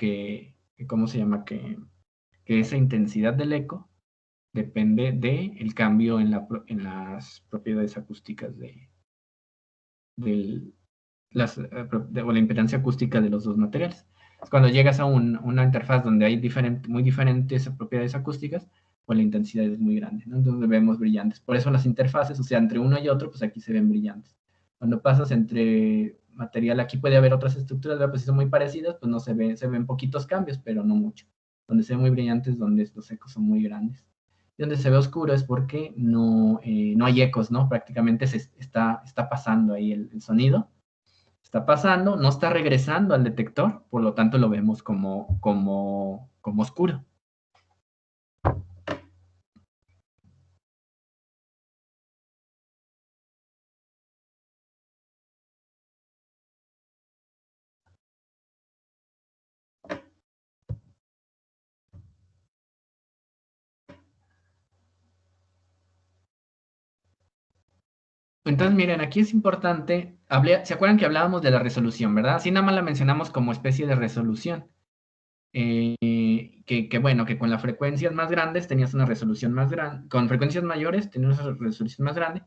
¿cómo se llama? Que esa intensidad del eco depende del cambio en las propiedades acústicas o la impedancia acústica de los dos materiales. Cuando llegas a una interfaz donde hay muy diferentes propiedades acústicas, pues la intensidad es muy grande, ¿no? Entonces vemos brillantes. Por eso las interfaces, o sea, entre uno y otro, pues aquí se ven brillantes. Cuando pasas entre material, aquí puede haber otras estructuras, pues si son muy parecidas, pues no se ven poquitos cambios, pero no mucho. Donde se ven muy brillantes, donde los ecos son muy grandes. Y donde se ve oscuro es porque no hay ecos, ¿no? Prácticamente está pasando ahí el sonido. Está pasando, no está regresando al detector, por lo tanto lo vemos como oscuro. Entonces, miren, aquí es importante, ¿se acuerdan que hablábamos de la resolución, verdad? Así nada más la mencionamos como especie de resolución. Bueno, que con las frecuencias más grandes tenías una resolución más grande, con frecuencias mayores tenías una resolución más grande,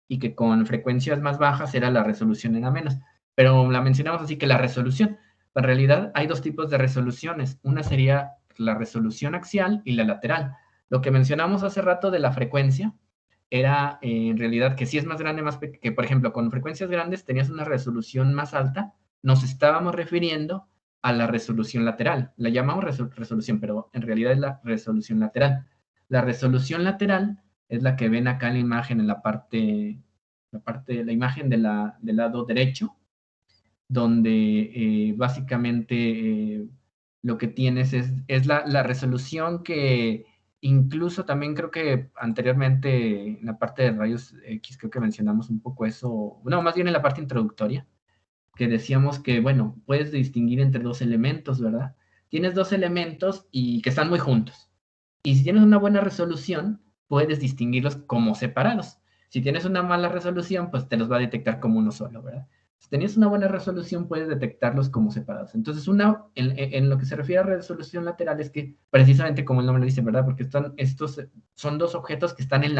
y que con frecuencias más bajas la resolución era menos. Pero la mencionamos así que la resolución, en realidad hay dos tipos de resoluciones. Una sería la resolución axial y la lateral. Lo que mencionamos hace rato de la frecuencia era en realidad que si es más grande, que por ejemplo con frecuencias grandes tenías una resolución más alta, nos estábamos refiriendo a la resolución lateral. La llamamos resolución, pero en realidad es la resolución lateral. La resolución lateral es la que ven acá en la imagen, en la imagen del lado derecho, donde básicamente lo que tienes es la resolución que incluso también creo que anteriormente en la parte de rayos X creo que mencionamos un poco eso, no, más bien en la parte introductoria, que decíamos que, bueno, puedes distinguir entre dos elementos, ¿verdad? Tienes dos elementos y que están muy juntos. Y si tienes una buena resolución, puedes distinguirlos como separados. Si tienes una mala resolución, pues te los va a detectar como uno solo, ¿verdad? Si tenías una buena resolución, puedes detectarlos como separados. Entonces, en lo que se refiere a resolución lateral es que, precisamente como el nombre lo dice, ¿verdad? Porque estos son dos objetos que están en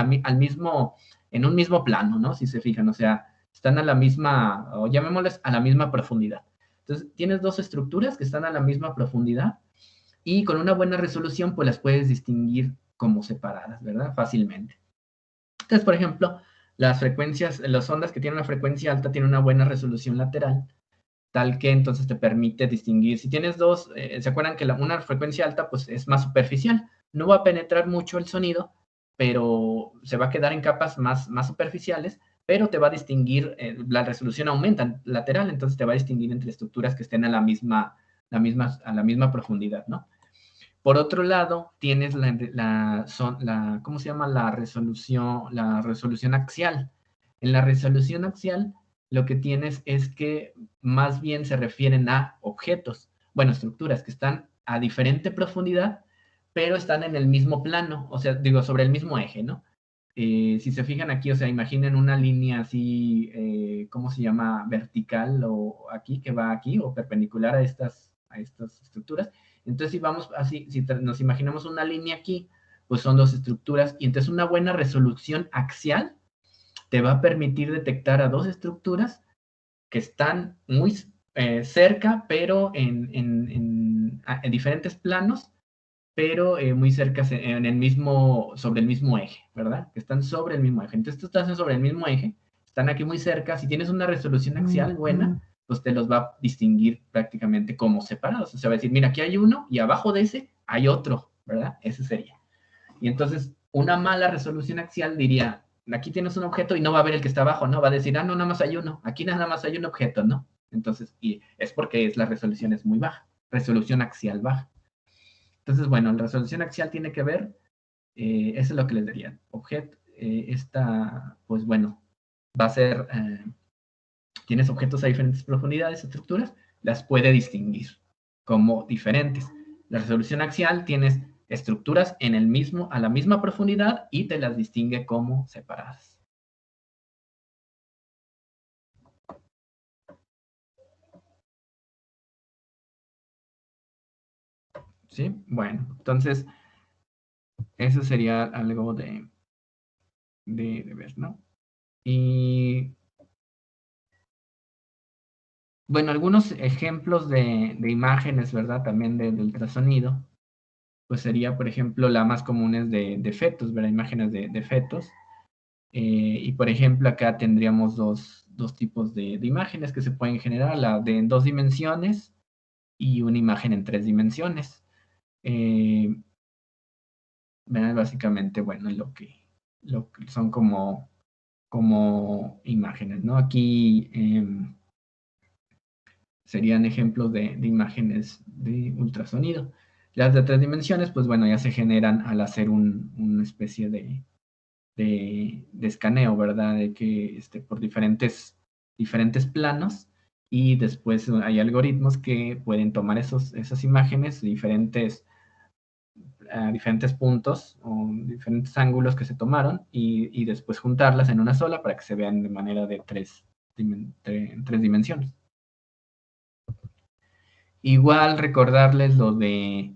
un mismo plano, ¿no? Si se fijan, o sea, están a la misma, o llamémosles a la misma profundidad. Entonces, tienes dos estructuras que están a la misma profundidad y con una buena resolución, pues las puedes distinguir como separadas, ¿verdad? Fácilmente. Entonces, por ejemplo, las ondas que tienen una frecuencia alta tienen una buena resolución lateral, tal que entonces te permite distinguir. Si tienes dos, ¿se acuerdan que una frecuencia alta pues es más superficial? No va a penetrar mucho el sonido, pero se va a quedar en capas más superficiales, pero te va a distinguir, la resolución aumenta lateral, entonces te va a distinguir entre estructuras que estén a la misma profundidad, ¿no? Por otro lado, tienes ¿cómo se llama? La resolución axial. En la resolución axial, lo que tienes es que más bien se refieren a objetos, bueno, estructuras que están a diferente profundidad, pero están en el mismo plano, o sea, digo, sobre el mismo eje, ¿no? Si se fijan aquí, o sea, imaginen una línea así, ¿cómo se llama? Vertical o aquí, que va aquí, o perpendicular a estas estructuras. Entonces, si vamos así, si nos imaginamos una línea aquí, pues son dos estructuras, y entonces una buena resolución axial te va a permitir detectar a dos estructuras que están muy cerca, pero en diferentes planos, pero muy cerca en el mismo, sobre el mismo eje, ¿verdad? Que están sobre el mismo eje. Entonces, tú estás sobre el mismo eje, están aquí muy cerca. Si tienes una resolución axial buena, pues te los va a distinguir prácticamente como separados. O sea, va a decir, mira, aquí hay uno y abajo de ese hay otro, ¿verdad? Ese sería. Y entonces, una mala resolución axial diría, aquí tienes un objeto y no va a ver el que está abajo, ¿no? Va a decir, ah, no, nada más hay uno. Aquí nada más hay un objeto, ¿no? Entonces, y es porque la resolución es muy baja. Resolución axial baja. Entonces, bueno, la resolución axial tiene que ver, eso es lo que les diría. Objeto, pues bueno, va a ser, tienes objetos a diferentes profundidades, estructuras, las puede distinguir como diferentes. La resolución axial tienes estructuras a la misma profundidad y te las distingue como separadas. ¿Sí? Bueno, entonces, eso sería algo de ver, ¿no? Y bueno, algunos ejemplos de imágenes, ¿verdad? También de ultrasonido, pues sería, por ejemplo, la más común es de fetos, ¿verdad? Imágenes de fetos. Y, por ejemplo, acá tendríamos dos tipos de imágenes que se pueden generar, la de en 2 dimensiones y una imagen en 3 dimensiones. Básicamente, bueno, lo que son como imágenes, ¿no? Aquí serían ejemplos de imágenes de ultrasonido. Las de 3 dimensiones, pues bueno, ya se generan al hacer una especie de escaneo, ¿verdad? De que por diferentes planos, y después hay algoritmos que pueden tomar esas imágenes a diferentes puntos o diferentes ángulos que se tomaron y después juntarlas en una sola para que se vean de manera de en 3 dimensiones. Igual recordarles lo de,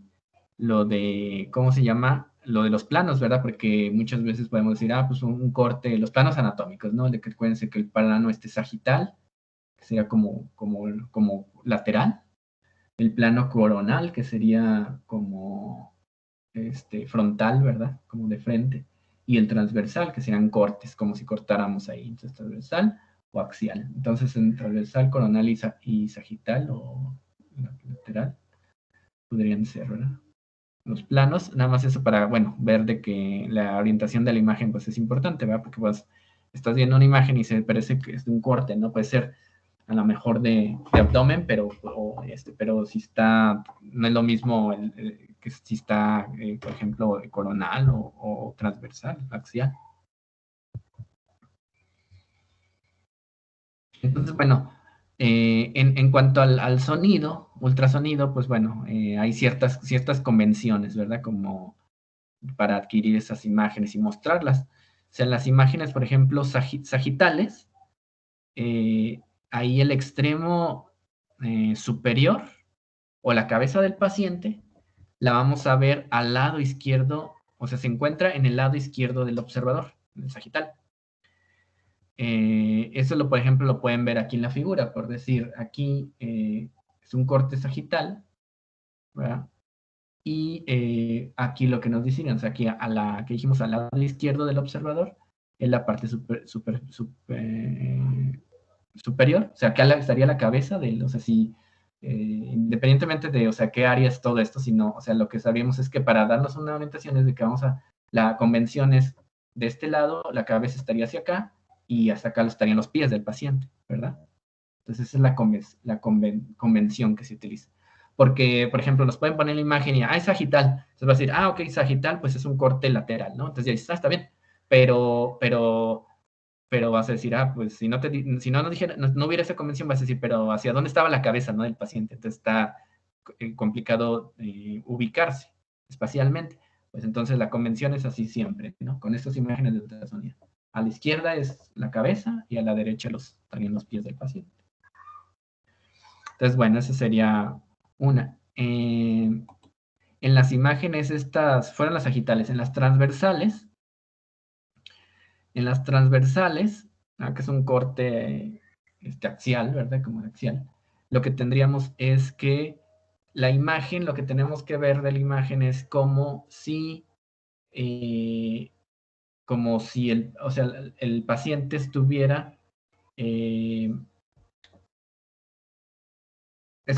¿cómo se llama? Lo de los planos, ¿verdad? Porque muchas veces podemos decir, pues un corte, los planos anatómicos, ¿no? De que acuérdense que el plano sagital, que sería como lateral, el plano coronal, que sería como frontal, ¿verdad? Como de frente, y el transversal, que serían cortes, como si cortáramos ahí, entonces transversal o axial. Entonces, en transversal, coronal y sagital o lateral podrían ser, ¿verdad? Los planos, nada más eso para, bueno, ver de que la orientación de la imagen pues es importante, ¿verdad? Porque pues estás viendo una imagen y se parece que es de un corte, ¿no? Puede ser a lo mejor de abdomen, pero si está, no es lo mismo que si está, por ejemplo, coronal o transversal, axial. Entonces, bueno, en cuanto al sonido, ultrasonido, pues bueno, hay ciertas convenciones, ¿verdad? Como para adquirir esas imágenes y mostrarlas. O sea, las imágenes, por ejemplo, sagitales, ahí el extremo superior o la cabeza del paciente la vamos a ver al lado izquierdo, o sea, se encuentra en el lado izquierdo del observador, el sagital. Eso, por ejemplo, lo pueden ver aquí en la figura, por decir, aquí es un corte sagital, ¿verdad? Y aquí lo que nos dicen, o sea, aquí que dijimos al lado izquierdo del observador, en la parte superior, o sea, acá estaría la cabeza de él, o sea, si, independientemente de, o sea, qué área es todo esto, sino, o sea, lo que sabíamos es que para darnos una orientación es de que la convención es de este lado, la cabeza estaría hacia acá, y hasta acá estarían los pies del paciente, ¿verdad? Entonces esa es la convención que se utiliza. Porque, por ejemplo, nos pueden poner la imagen y, es sagital. Entonces va a decir, ok, sagital, pues es un corte lateral, ¿no? Entonces ya dices, está bien. Pero vas a decir, pues si no hubiera esa convención, vas a decir, pero ¿hacia dónde estaba la cabeza, ¿no? Del paciente. Entonces complicado ubicarse espacialmente. Pues entonces la convención es así siempre, ¿no? Con estas imágenes de ultrasonido. A la izquierda es la cabeza y a la derecha estarían los pies del paciente. Entonces, bueno, esa sería una. En las imágenes estas fueron las sagitales. En las transversales, que es un corte axial, ¿verdad? Como axial. Lo que tendríamos es que la imagen, lo que tenemos que ver de la imagen es como si el paciente estuviera, es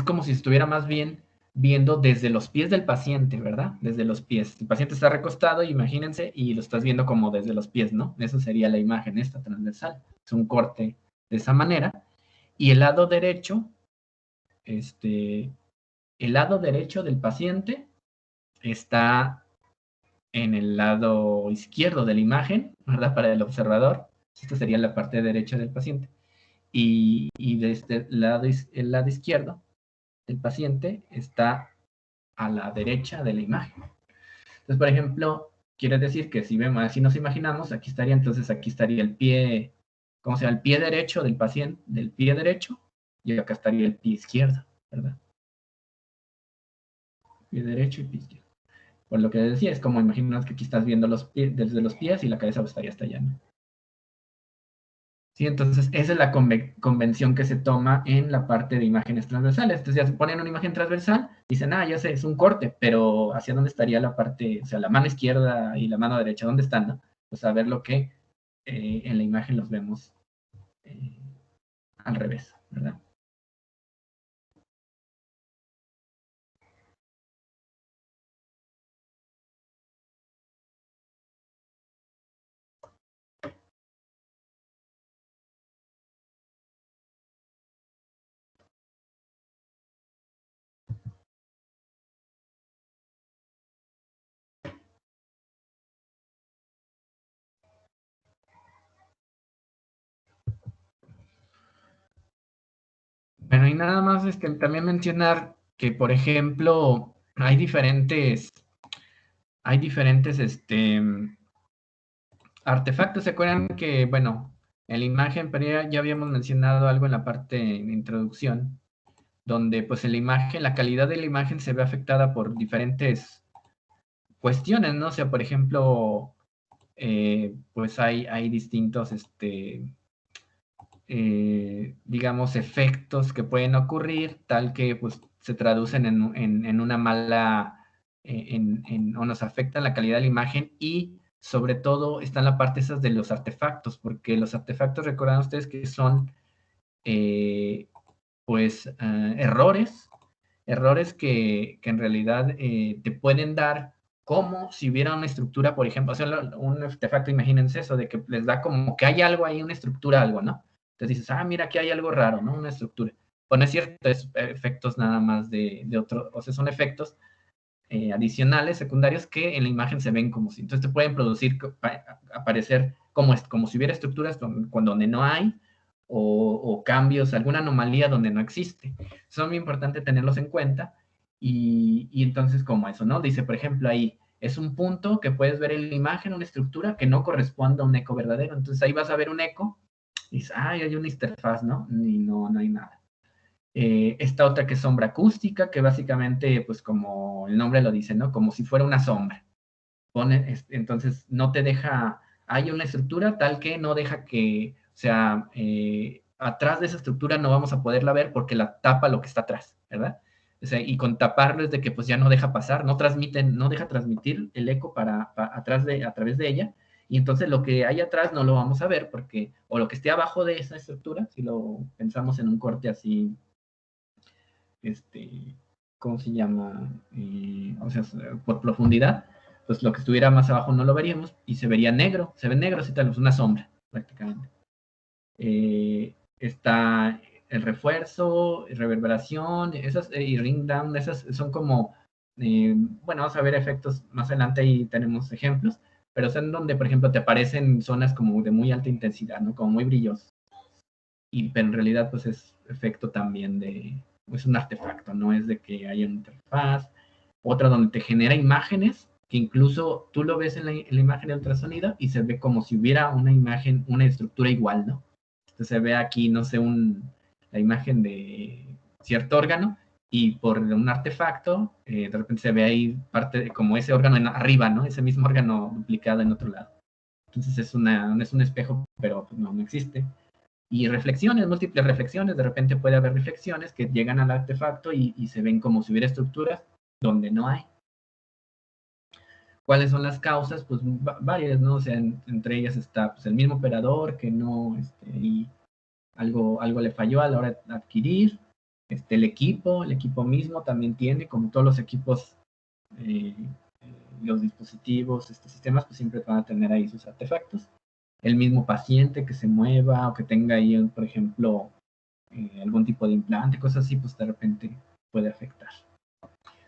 como si estuviera más bien viendo desde los pies del paciente, ¿verdad? Desde los pies. El paciente está recostado, imagínense, y lo estás viendo como desde los pies, ¿no? Eso sería la imagen esta transversal. Es un corte de esa manera. Y el lado derecho, el lado derecho del paciente está en el lado izquierdo de la imagen, ¿verdad? Para el observador. Esta sería la parte derecha del paciente. Y de este lado, el lado izquierdo del paciente está a la derecha de la imagen. Entonces, por ejemplo, quiere decir que si vemos, así nos imaginamos, aquí estaría el pie, ¿cómo se llama? El pie derecho del paciente, del pie derecho, y acá estaría el pie izquierdo, ¿verdad? Pie derecho y pie izquierdo. Por lo que decía, es como imaginas que aquí estás viendo los pies, desde los pies y la cabeza estaría hasta allá, ¿no? Sí, entonces esa es la convención que se toma en la parte de imágenes transversales. Entonces ya se ponen una imagen transversal, dicen, ya sé, es un corte, pero ¿hacia dónde estaría la parte, o sea, la mano izquierda y la mano derecha, dónde están, no? Pues a ver lo que en la imagen los vemos al revés, ¿verdad? Bueno, y nada más también mencionar que, por ejemplo, hay diferentes artefactos. ¿Se acuerdan que, bueno, en la imagen, pero ya habíamos mencionado algo en la parte de introducción, donde pues en la imagen, la calidad de la imagen se ve afectada por diferentes cuestiones, ¿no? O sea, por ejemplo, pues hay distintos, digamos, efectos que pueden ocurrir, tal que pues se traducen en una mala, o nos afectan la calidad de la imagen, y sobre todo está en la parte esas de los artefactos, porque los artefactos, recuerdan ustedes que son errores que en realidad te pueden dar como si hubiera una estructura, por ejemplo, o sea, un artefacto, imagínense eso, de que les da como que hay algo ahí, una estructura, algo, ¿no? Entonces dices, mira, aquí hay algo raro, ¿no? Una estructura. Bueno, es cierto, es efectos nada más de otro, o sea, son efectos adicionales, secundarios, que en la imagen se ven como si, entonces te pueden producir, aparecer como si hubiera estructuras donde no hay, o cambios, alguna anomalía donde no existe. Son muy importante tenerlos en cuenta, y entonces como eso, ¿no? Dice, por ejemplo, ahí es un punto que puedes ver en la imagen, una estructura que no corresponde a un eco verdadero. Entonces ahí vas a ver un eco y dices, hay una interfaz, ¿no? Y no hay nada. Esta otra que es sombra acústica, que básicamente, pues como el nombre lo dice, ¿no? Como si fuera una sombra. Entonces no te deja, hay una estructura tal que no deja que, o sea, atrás de esa estructura no vamos a poderla ver porque la tapa lo que está atrás, ¿verdad? O sea, y con taparlo es de que pues ya no deja pasar, no deja transmitir el eco a través de ella, y entonces lo que hay atrás no lo vamos a ver porque, o lo que esté abajo de esa estructura, si lo pensamos en un corte así, ¿cómo se llama? O sea, por profundidad, pues lo que estuviera más abajo no lo veríamos y se vería negro, se ve negro si tenemos una sombra, prácticamente. Está el refuerzo, reverberación, esas, y ring down, esas son como, bueno, vamos a ver efectos más adelante, y tenemos ejemplos, pero son donde, por ejemplo, te aparecen zonas como de muy alta intensidad, ¿no? Como muy brillosos. Pero en realidad, pues es efecto también de es un artefacto, no es de que haya una interfaz. Otra donde te genera imágenes, que incluso tú lo ves en la imagen de ultrasonido y se ve como si hubiera una imagen, una estructura igual, ¿no? Entonces se ve aquí, no sé, la imagen de cierto órgano y por un artefacto, de repente se ve ahí parte de, como ese órgano arriba, ¿no? Ese mismo órgano duplicado en otro lado. Entonces es un espejo, pero pues no existe. Y reflexiones, múltiples reflexiones, de repente puede haber reflexiones que llegan al artefacto y se ven como si hubiera estructuras donde no hay. ¿Cuáles son las causas? Pues varias, ¿no? O sea, entre ellas está pues, el mismo operador que no, y algo le falló a la hora de adquirir. El equipo mismo también tiene, como todos los equipos, los dispositivos, sistemas, pues siempre van a tener ahí sus artefactos. El mismo paciente que se mueva o que tenga ahí, por ejemplo, algún tipo de implante, cosas así, pues de repente puede afectar.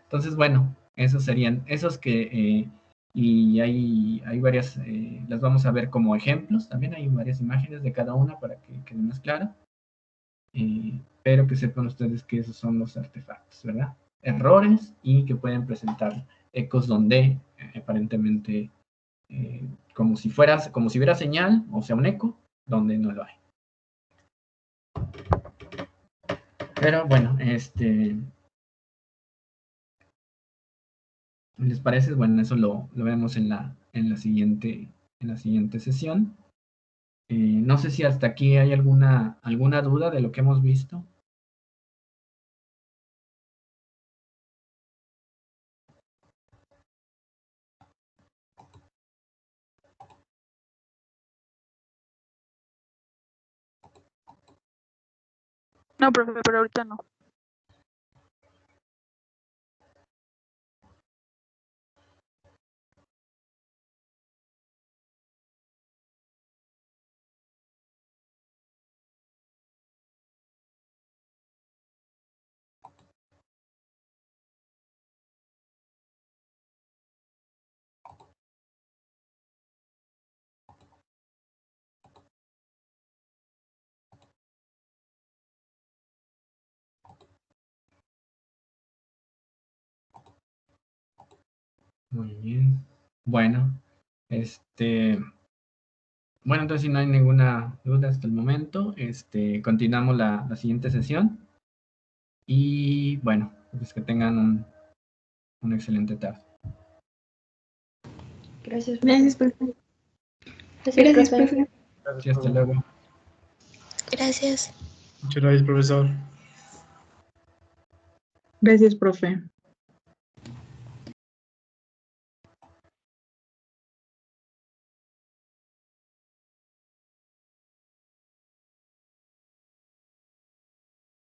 Entonces, bueno, esos serían, esos que, y hay varias, las vamos a ver como ejemplos, también hay varias imágenes de cada una para que quede más claro, pero que sepan ustedes que esos son los artefactos, ¿verdad? Errores y que pueden presentar ecos donde aparentemente como si hubiera señal, o sea, un eco, donde no lo hay. Pero bueno, ¿les parece? Bueno, eso lo vemos en la siguiente sesión. No sé si hasta aquí hay alguna duda de lo que hemos visto. No, profe, pero ahorita no. Muy bien. Bueno, bueno, entonces si no hay ninguna duda hasta el momento, continuamos la siguiente sesión. Y bueno, pues que tengan una excelente tarde. Gracias, Gracias, profe. Gracias, profe. Sí, hasta luego. Gracias. Muchas gracias, profesor. Gracias, profe.